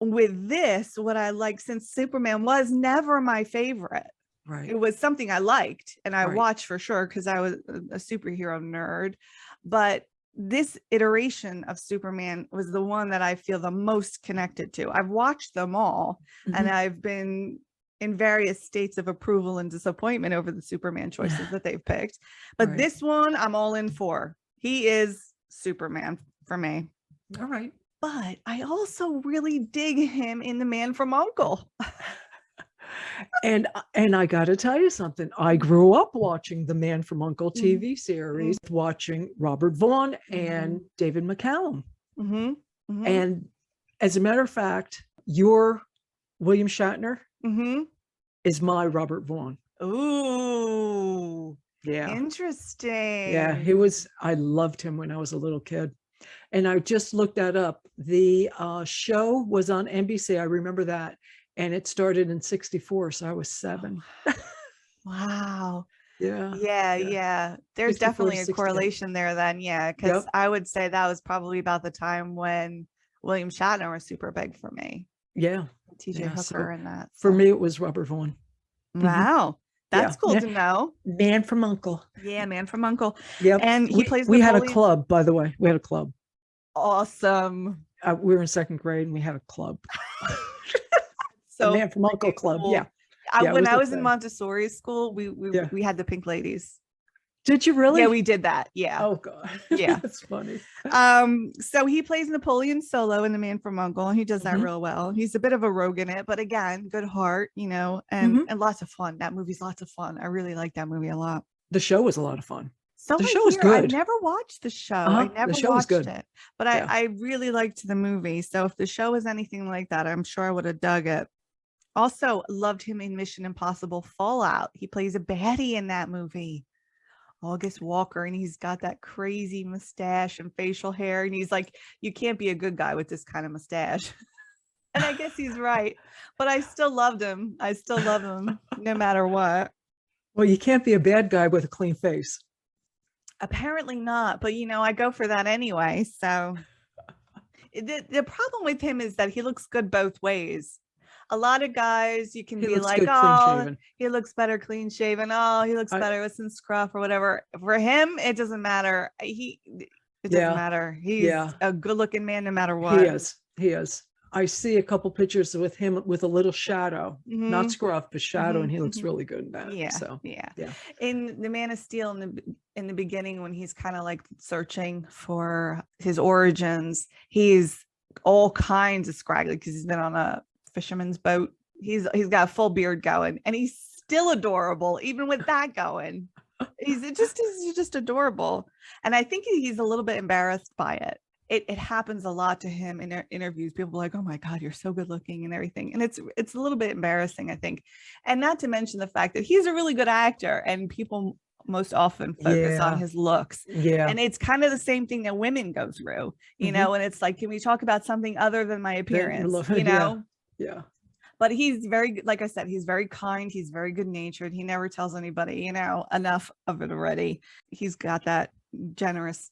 S1: with this, what I like, since Superman was never my favorite,
S2: right,
S1: it was something I liked and I watched for sure because I was a superhero nerd. But this iteration of Superman was the one that I feel the most connected to. I've watched them all and I've been in various states of approval and disappointment over the Superman choices that they've picked. But this one I'm all in for. He is Superman for me.
S2: All right.
S1: But I also really dig him in The Man from U.N.C.L.E.
S2: And I got to tell you something. I grew up watching the Man from U.N.C.L.E. TV series, watching Robert Vaughn and David McCallum. And as a matter of fact, your William Shatner is my Robert Vaughn.
S1: Ooh,
S2: yeah,
S1: interesting.
S2: Yeah, I loved him when I was a little kid. And I just looked that up. The show was on NBC. I remember that. And it started in 1964. So I was 7.
S1: Wow.
S2: Yeah.
S1: There's definitely a correlation there then. Yeah. Because I would say that was probably about the time when William Shatner was super big for me.
S2: Yeah.
S1: TJ Hooker and that.
S2: For me, it was Robert Vaughn.
S1: Wow. That's cool to know.
S2: Man from U.N.C.L.E.
S1: Yeah, Man from U.N.C.L.E.
S2: Yep.
S1: And he plays
S2: we
S1: Napoleon.
S2: had a club, by the way. We had a club.
S1: Awesome.
S2: We were in 2nd grade and we had a club.
S1: So
S2: Man from U.N.C.L.E. club.
S1: Cool. When I was in Montessori school, we had the Pink Ladies.
S2: Did you really?
S1: Yeah, we did that. Yeah.
S2: Oh God.
S1: Yeah.
S2: That's funny.
S1: So he plays Napoleon Solo in The Man from U.N.C.L.E. and he does that real well. He's a bit of a rogue in it, but again, good heart, and lots of fun. That movie's lots of fun. I really like that movie a lot.
S2: The show was a lot of fun.
S1: So
S2: the show was good.
S1: I never watched the show. I never watched it, but I really liked the movie. So if the show was anything like that, I'm sure I would have dug it. Also loved him in Mission Impossible Fallout. He plays a baddie in that movie. August Walker, and he's got that crazy mustache and facial hair, and he's like, you can't be a good guy with this kind of mustache. And I guess he's right, but I still loved him. I still love him no matter what.
S2: Well, you can't be a bad guy with a clean face.
S1: Apparently not, but I go for that anyway. So the problem with him is that he looks good both ways. A lot of guys, you can be like, oh, he looks better clean shaven. Oh, he looks better with some scruff or whatever. For him, it doesn't matter. It doesn't matter. He's a good looking man no matter what.
S2: He is. I see a couple pictures with him with a little shadow, not
S1: Mhm.
S2: scruff, but shadow, and he looks
S1: Mhm.
S2: really good in that.
S1: Yeah,
S2: So
S1: yeah.
S2: yeah.
S1: In the Man of Steel, in the beginning, when he's kind of like searching for his origins, he's all kinds of scraggly because he's been on a fisherman's boat. He's got a full beard going, and he's still adorable even with that going. He's just adorable, and I think he's a little bit embarrassed by it. It happens a lot to him in interviews. People are like, "Oh my God, you're so good looking," and everything, and it's a little bit embarrassing, I think. And not to mention the fact that he's a really good actor, and people most often focus on
S2: Yeah.
S1: his looks.
S2: Yeah.
S1: And it's kind of the same thing that women go through, you know, and it's like, can we talk about something other than my appearance, you know?
S2: Yeah.
S1: But he's very, like I said, he's very kind. He's very good natured. He never tells anybody, you know, enough of it already. He's got that generous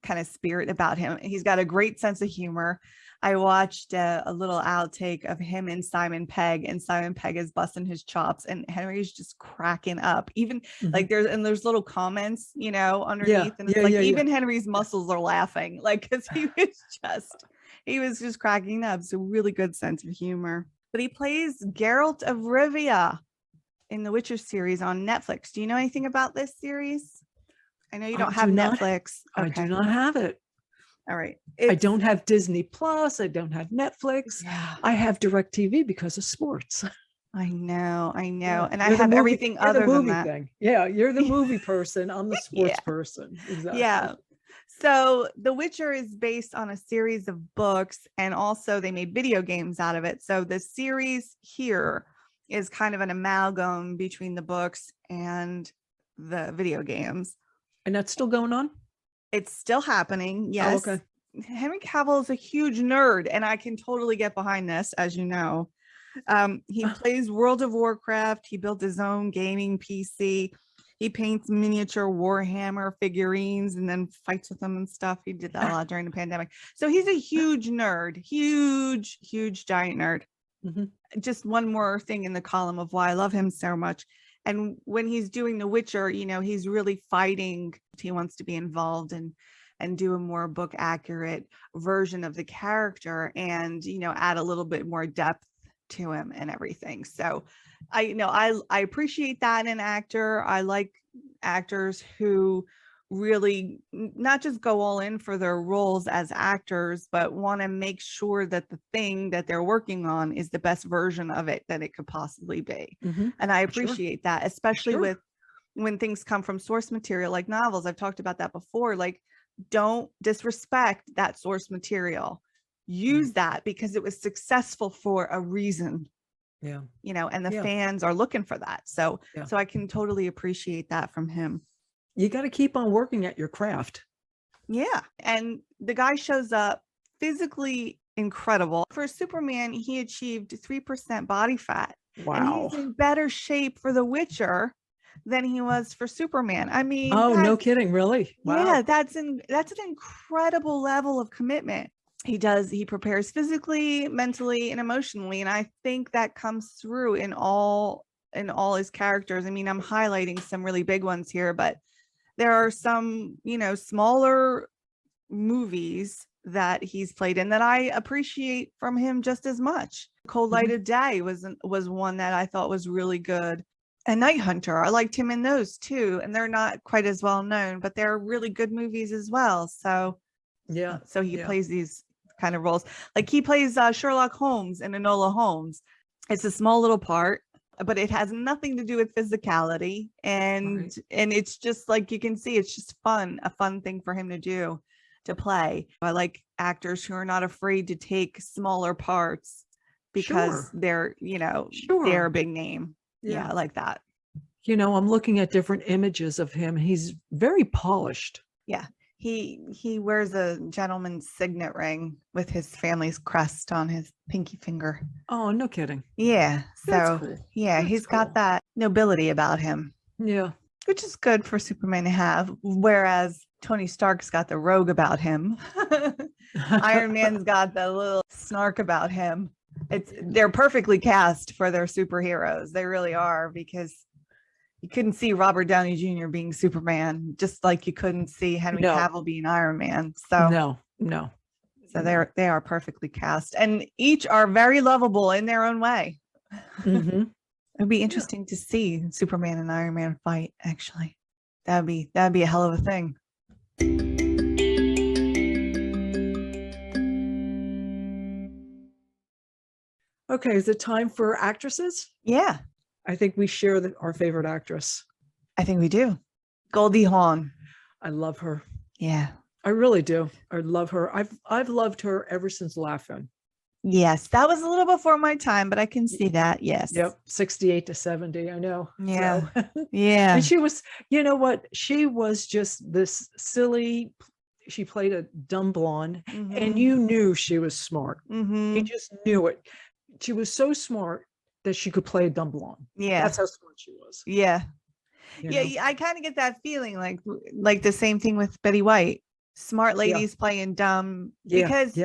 S1: kind of spirit about him. He's got a great sense of humor. I watched a little outtake of him and Simon Pegg, and Simon Pegg is busting his chops, and Henry's just cracking up. Even like there's little comments, you know, underneath, and it's like even Henry's muscles are laughing, like because he was just cracking up. So really good sense of humor. But he plays Geralt of Rivia in the Witcher series on Netflix. Do you know anything about this series? I know you don't have Netflix.
S2: Okay. I do not have it.
S1: All right.
S2: I don't have Disney Plus. I don't have Netflix.
S1: Yeah.
S2: I have DirecTV because of sports.
S1: I know.
S2: Yeah.
S1: And I have everything other than that.
S2: Thing. Yeah, you're the movie person. I'm the sports person. Exactly.
S1: Yeah. So The Witcher is based on a series of books, and also they made video games out of it. So the series here is kind of an amalgam between the books and the video games.
S2: And that's still going on?
S1: It's still happening. Yes.
S2: Oh, okay.
S1: Henry Cavill is a huge nerd, and I can totally get behind this, as you know. He plays World of Warcraft. He built his own gaming PC. He paints miniature Warhammer figurines and then fights with them and stuff. He did that a lot during the pandemic. So he's a huge nerd, huge, giant nerd. Just one more thing in the column of why I love him so much. And when he's doing The Witcher, you know, he's really fighting. He wants to be involved and do a more book accurate version of the character, and, you know, add a little bit more depth to him and everything. So I appreciate that in an actor. I like actors who really not just go all in for their roles as actors, but want to make sure that the thing that they're working on is the best version of it that it could possibly be. And I appreciate that, especially with when things come from source material like novels. I've talked about that before. Like, don't disrespect that source material. Use that because it was successful for a reason.
S2: Yeah.
S1: You know, and the fans are looking for that. So I can totally appreciate that from him.
S2: You got to keep on working at your craft.
S1: Yeah. And the guy shows up physically incredible. For Superman, he achieved 3% body fat.
S2: Wow.
S1: And he's in better shape for The Witcher than he was for Superman. I mean,
S2: no kidding, really? Wow.
S1: Yeah, that's an incredible level of commitment. He prepares physically, mentally, and emotionally, and I think that comes through in all his characters. I mean, I'm highlighting some really big ones here, but there are some, you know, smaller movies that he's played in that I appreciate from him just as much. Cold Light of Day was one that I thought was really good. And Night Hunter, I liked him in those too, and they're not quite as well known, but they're really good movies as well. So he plays these kind of roles. Like he plays Sherlock Holmes in Enola Holmes. It's a small little part, but it has nothing to do with physicality, and it's just like, you can see it's just a fun thing for him to play. I like actors who are not afraid to take smaller parts because they're, you know, they're a big name. Yeah, I like that.
S2: You know, I'm looking at different images of him. He's very polished.
S1: Yeah. He wears a gentleman's signet ring with his family's crest on his pinky finger.
S2: Oh, no kidding.
S1: Yeah. So
S2: cool.
S1: He's got that nobility about him.
S2: Yeah.
S1: Which is good for Superman to have. Whereas Tony Stark's got the rogue about him. Iron Man's got the little snark about him. They're perfectly cast for their superheroes. They really are, because you couldn't see Robert Downey Jr. being Superman, just like you couldn't see Henry Cavill being Iron Man. So
S2: no.
S1: So they are perfectly cast, and each are very lovable in their own way.
S2: Mhm.
S1: It'd be interesting to see Superman and Iron Man fight. Actually, that'd be a hell of a thing.
S2: Okay, is it time for actresses?
S1: Yeah,
S2: I think we share our favorite actress.
S1: I think we do. Goldie Hawn.
S2: I love her.
S1: Yeah.
S2: I really do. I love her. I've loved her ever since Laughing.
S1: Yes, that was a little before my time, but I can see that. Yes.
S2: Yep, 68 to 70. I know.
S1: Yeah.
S2: So,
S1: Yeah.
S2: and she was, you know what? She was just this silly. She played a dumb blonde, and you knew she was smart. You just knew it. She was so smart that she could play a dumb blonde.
S1: Yeah.
S2: That's how smart she was.
S1: Yeah.
S2: You
S1: Yeah.
S2: know?
S1: I kind of get that feeling like the same thing with Betty White. Smart ladies playing dumb because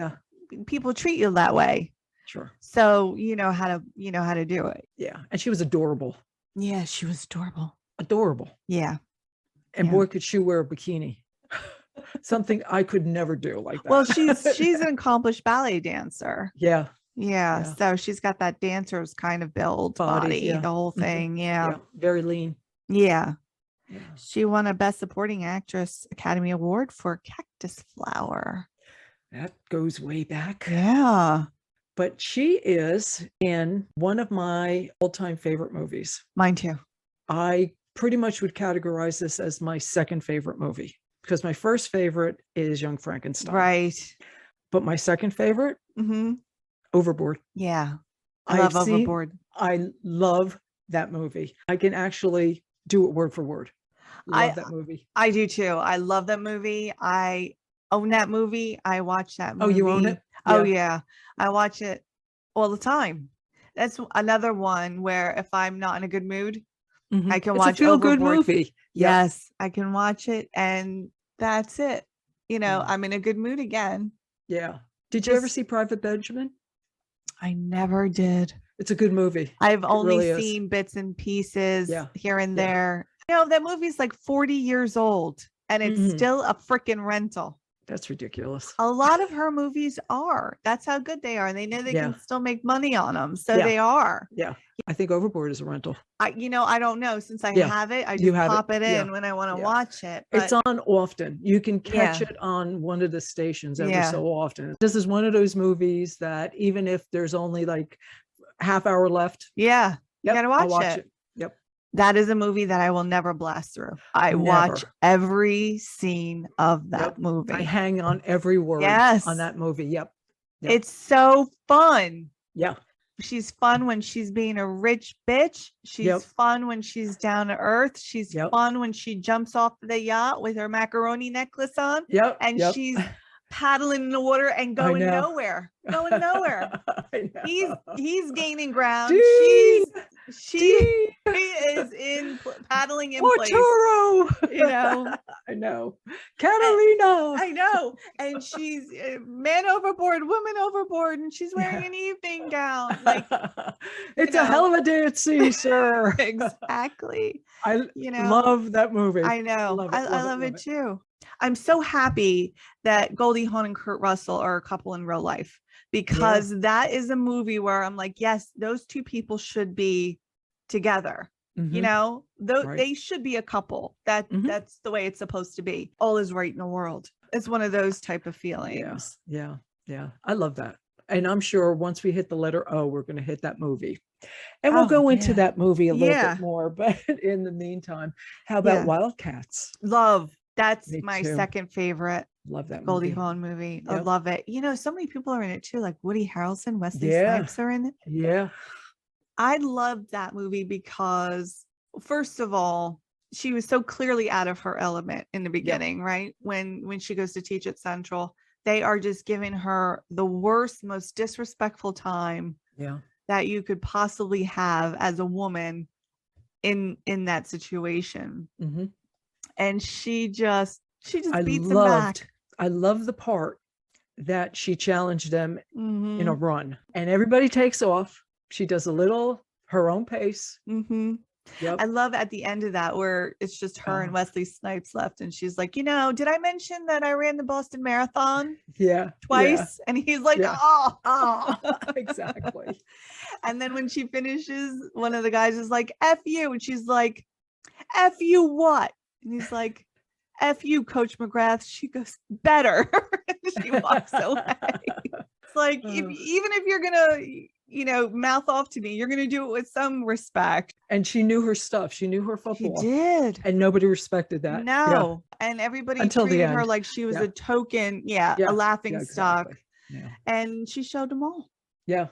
S1: people treat you that way.
S2: Sure.
S1: So you know how to do it.
S2: Yeah. And she was adorable.
S1: Yeah, she was adorable.
S2: Adorable.
S1: Yeah.
S2: And boy, could she wear a bikini. Something I could never do like that.
S1: Well, she's an accomplished ballet dancer.
S2: Yeah.
S1: Yeah. So she's got that dancer's kind of build body, the whole thing. Yeah.
S2: Very lean.
S1: Yeah. She won a Best Supporting Actress Academy Award for Cactus Flower.
S2: That goes way back.
S1: Yeah.
S2: But she is in one of my all-time favorite movies.
S1: Mine too.
S2: I pretty much would categorize this as my second favorite movie because my first favorite is Young Frankenstein.
S1: Right.
S2: But my second favorite, Overboard.
S1: Yeah. I love Overboard.
S2: I love that movie. I can actually do it word for word. Love that movie.
S1: I do too. I love that movie. I own that movie. I watch that movie.
S2: Oh, you own it?
S1: Yeah. Oh yeah. I watch it all the time. That's another one where if I'm not in a good mood, I can watch
S2: a feel-good movie.
S1: Yes, I can watch it and that's it. I'm in a good mood again.
S2: Yeah. Did you ever see Private Benjamin?
S1: I never did.
S2: It's a good movie.
S1: I've only seen bits and pieces here and there. That movie's like 40 years old and it's still a freaking rental.
S2: That's ridiculous.
S1: A lot of her movies are. That's how good they are. And they know they can still make money on them. So they are.
S2: Yeah. I think Overboard is a rental.
S1: I don't know. Since I have it, I just pop it in when I want to watch it. But
S2: it's on often. You can catch it on one of the stations every so often. This is one of those movies that even if there's only like half hour left.
S1: You gotta watch it.
S2: Yep.
S1: That is a movie that I will never blast through. I watch every scene of that movie.
S2: I hang on every word on that movie. Yep.
S1: It's so fun.
S2: Yeah.
S1: She's fun when she's being a rich bitch. She's fun when she's down to earth. She's fun when she jumps off the yacht with her macaroni necklace on. And she's paddling in the water and going nowhere. He's gaining ground. She is in paddling in place.
S2: I know. Catalina.
S1: I know. And she's man overboard, woman overboard, and she's wearing an evening gown. Like
S2: it's a hell of a day at sea, sir.
S1: Exactly.
S2: I love that movie.
S1: I know. I love it too. I'm so happy that Goldie Hawn and Kurt Russell are a couple in real life because that is a movie where I'm like, yes, those two people should be together. They should be a couple. That's the way it's supposed to be. All is right in the world. It's one of those type of feelings.
S2: Yeah. I love that. And I'm sure once we hit the letter O, we're going to hit that movie. And we'll go into that movie a little bit more. But in the meantime, how about Wildcats?
S1: Love. That's my second favorite.
S2: Love that
S1: Goldie Hawn movie. I love it. So many people are in it too, like Woody Harrelson, Wesley Snipes are in it.
S2: Yeah.
S1: I loved that movie because, first of all, she was so clearly out of her element in the beginning, right? When she goes to teach at Central, they are just giving her the worst, most disrespectful time that you could possibly have as a woman in that situation. And she just beats them back.
S2: I love the part that she challenged them in a run and everybody takes off. She does a little her own pace. Yep.
S1: I love at the end of that where it's just her and Wesley Snipes left, and she's like, did I mention that I ran the Boston Marathon
S2: Yeah.
S1: twice? And he's like,
S2: Yeah.
S1: oh,
S2: Exactly.
S1: And then when she finishes, one of the guys is like, F you. And she's like, F you what? And he's like, F you, Coach McGrath. She goes, better. She walks away. It's like, even if you're going to, mouth off to me, you're going to do it with some respect.
S2: And she knew her stuff. She knew her
S1: She
S2: football.
S1: did.
S2: And nobody respected that.
S1: No. Yeah. And everybody
S2: Until
S1: treated
S2: the end.
S1: her like she was a token, a laughing stock.
S2: Exactly. Yeah.
S1: And she showed them all.
S2: Yeah.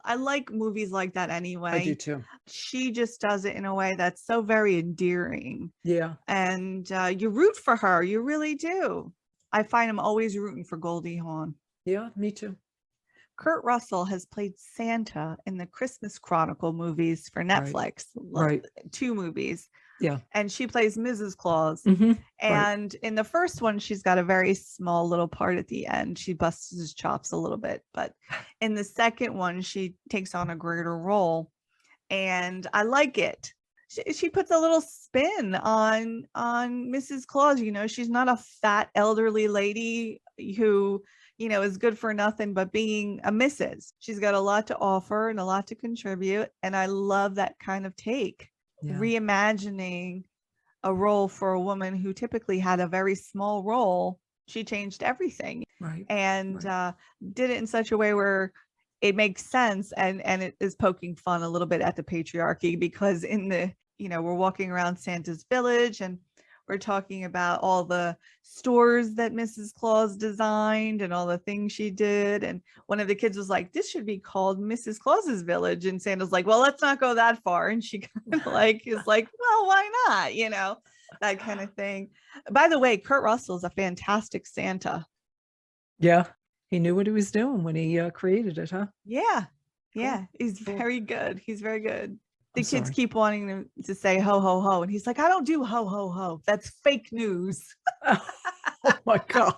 S1: I like movies like that anyway.
S2: I do too.
S1: She just does it in a way that's so very endearing.
S2: Yeah.
S1: And you root for her. You really do. I find I'm always rooting for Goldie Hawn.
S2: Yeah, me too.
S1: Kurt Russell has played Santa in the Christmas Chronicle movies for Netflix.
S2: Right.
S1: 2 movies.
S2: Yeah.
S1: And she plays Mrs. Claus.
S2: Mm-hmm.
S1: And in the first one, she's got a very small little part at the end. She busts his chops a little bit. But in the second one, she takes on a greater role. And I like it. She puts a little spin on Mrs. Claus. She's not a fat elderly lady who, is good for nothing but being a Mrs. She's got a lot to offer and a lot to contribute. And I love that kind of take. Yeah. Reimagining a role for a woman who typically had a very small role. She changed everything.
S2: Right.
S1: And did it in such a way where it makes sense, and it is poking fun a little bit at the patriarchy, because in the, we're walking around Santa's village and we're talking about all the stores that Mrs. Claus designed and all the things she did. And one of the kids was like, this should be called Mrs. Claus's Village. And Santa's like, well, let's not go that far. And she kind of is like, well, why not? That kind of thing. By the way, Kurt Russell is a fantastic Santa.
S2: Yeah. He knew what he was doing when he created it, huh?
S1: Yeah. Yeah.
S2: Cool.
S1: He's very good. He's very good. The kids
S2: Sorry.
S1: keep wanting him to say ho, ho, ho. And he's like, I don't do ho, ho, ho. That's fake news.
S2: Oh my God.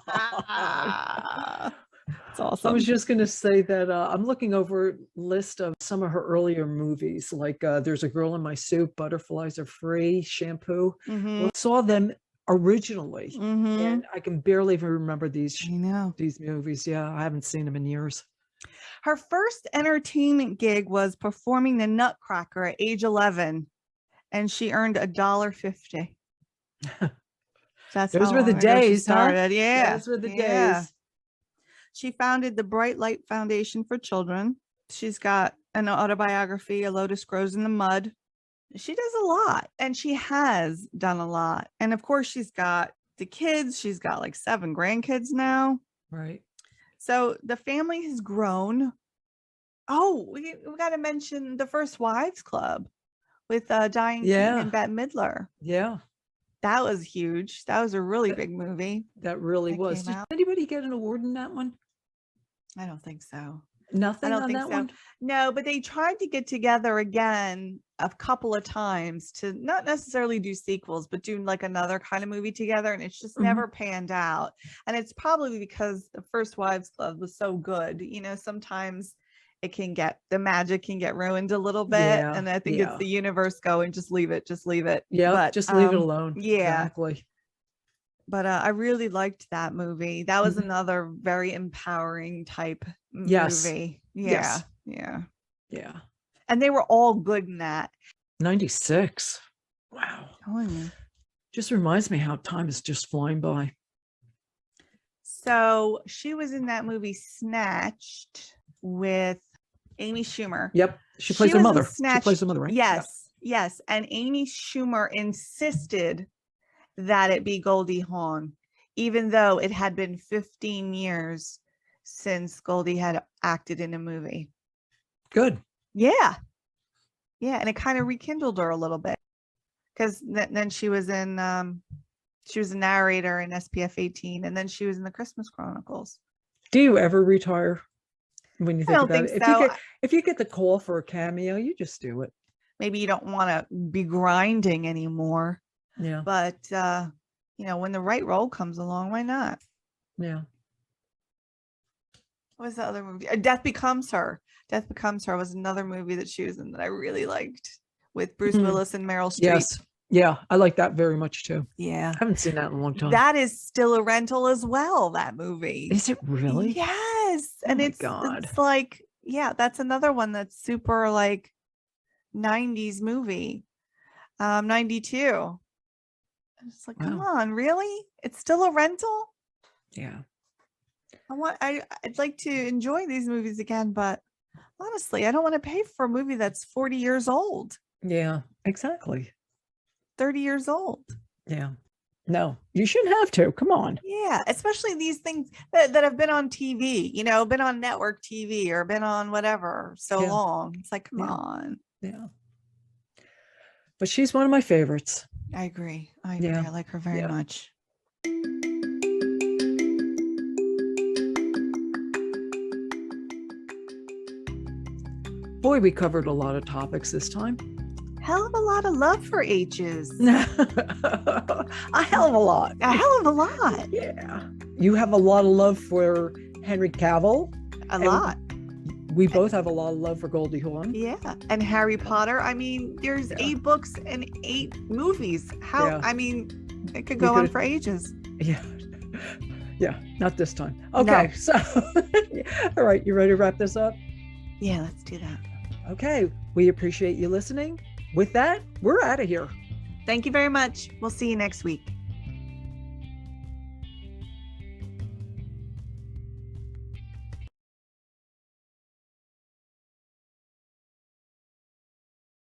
S1: It's awesome.
S2: I was just going to say that I'm looking over a list of some of her earlier movies. Like There's a Girl in My Soup, Butterflies Are Free, Shampoo.
S1: Mm-hmm.
S2: I saw them originally.
S1: Mm-hmm.
S2: And I can barely even remember these movies. Yeah, I haven't seen them in years.
S1: Her first entertainment gig was performing the Nutcracker at age 11, and she earned $1.50.
S2: Those were the days, huh?
S1: Yeah,
S2: those were the days.
S1: She founded the Bright Light Foundation for Children. She's got an autobiography, A Lotus Grows in the Mud. She does a lot, and she has done a lot. And of course, she's got the kids. She's got like 7 grandkids now.
S2: Right.
S1: So the family has grown. Oh, we got to mention the First Wives Club with Diane Keaton and Bette Midler.
S2: Yeah.
S1: That was huge. That was a really big movie.
S2: That really was. Did anybody get an award in that one?
S1: I don't think so.
S2: Nothing on that one?
S1: No, but they tried to get together again a couple of times to not necessarily do sequels, but do like another kind of movie together. And it's just never panned out. And it's probably because the First Wives Club was so good. Sometimes the magic can get ruined a little bit. Yeah, and I think it's the universe going, just leave it.
S2: Yeah, but, just leave it alone.
S1: Yeah.
S2: Exactly.
S1: But I really liked that movie. That was another very empowering type movie. Yeah. Yeah. Yeah. And they were all good in that.
S2: 96. Wow. Just reminds me how time is just flying by.
S1: So she was in that movie Snatched with Amy Schumer.
S2: Yep. She plays her mother. She plays the mother, right?
S1: Yes. Yeah. Yes. And Amy Schumer insisted that it be Goldie Hawn, even though it had been 15 years since Goldie had acted in a movie.
S2: Good.
S1: Yeah. Yeah. And it kind of rekindled her a little bit, because then she was a narrator in SPF 18, and then she was in the Christmas Chronicles.
S2: Do you ever retire when you think about it?
S1: So.
S2: If you get the call for a cameo, you just do it.
S1: Maybe you don't want to be grinding anymore.
S2: Yeah.
S1: But, when the right role comes along, why not?
S2: Yeah.
S1: What was the other movie? Death Becomes Her. Death Becomes Her was another movie that she was in that I really liked with Bruce
S2: Mhm.
S1: Willis and Meryl Streep.
S2: Yes. Yeah, I like that very much too.
S1: Yeah.
S2: I haven't seen that in a long time.
S1: That is still a rental as well, that movie.
S2: Is it really?
S1: Yes.
S2: Oh
S1: And
S2: my
S1: it's
S2: God.
S1: it's like, yeah, that's another one that's super like 90s movie. 92. It's like, come
S2: Wow.
S1: on, really? It's still a rental?
S2: Yeah.
S1: I'd like to enjoy these movies again, but honestly, I don't want to pay for a movie that's 40 years old,
S2: Yeah, exactly.
S1: 30 years old.
S2: Yeah. No, you shouldn't have to. Come on.
S1: Yeah, especially these things that have been on TV, been on network TV or been on whatever so
S2: Yeah.
S1: long. It's like, come
S2: Yeah.
S1: on.
S2: Yeah. But she's one of my favorites.
S1: I agree.
S2: Yeah.
S1: I like her very
S2: Yeah.
S1: much.
S2: Boy, we covered a lot of topics this time.
S1: Hell of a lot of love for H's.
S2: A hell of a lot.
S1: A hell of a lot.
S2: Yeah. You have a lot of love for Henry Cavill.
S1: A lot.
S2: We both have a lot of love for Goldie Hawn.
S1: Yeah. And Harry Potter. I mean, there's 8 books and 8 movies. How,
S2: Yeah.
S1: I mean, it could go on for ages.
S2: Yeah. Yeah. Not this time. Okay.
S1: No.
S2: So, all right. You ready to wrap this up?
S1: Yeah, let's do that.
S2: Okay. We appreciate you listening. With that, we're out of here.
S1: Thank you very much. We'll see you next week.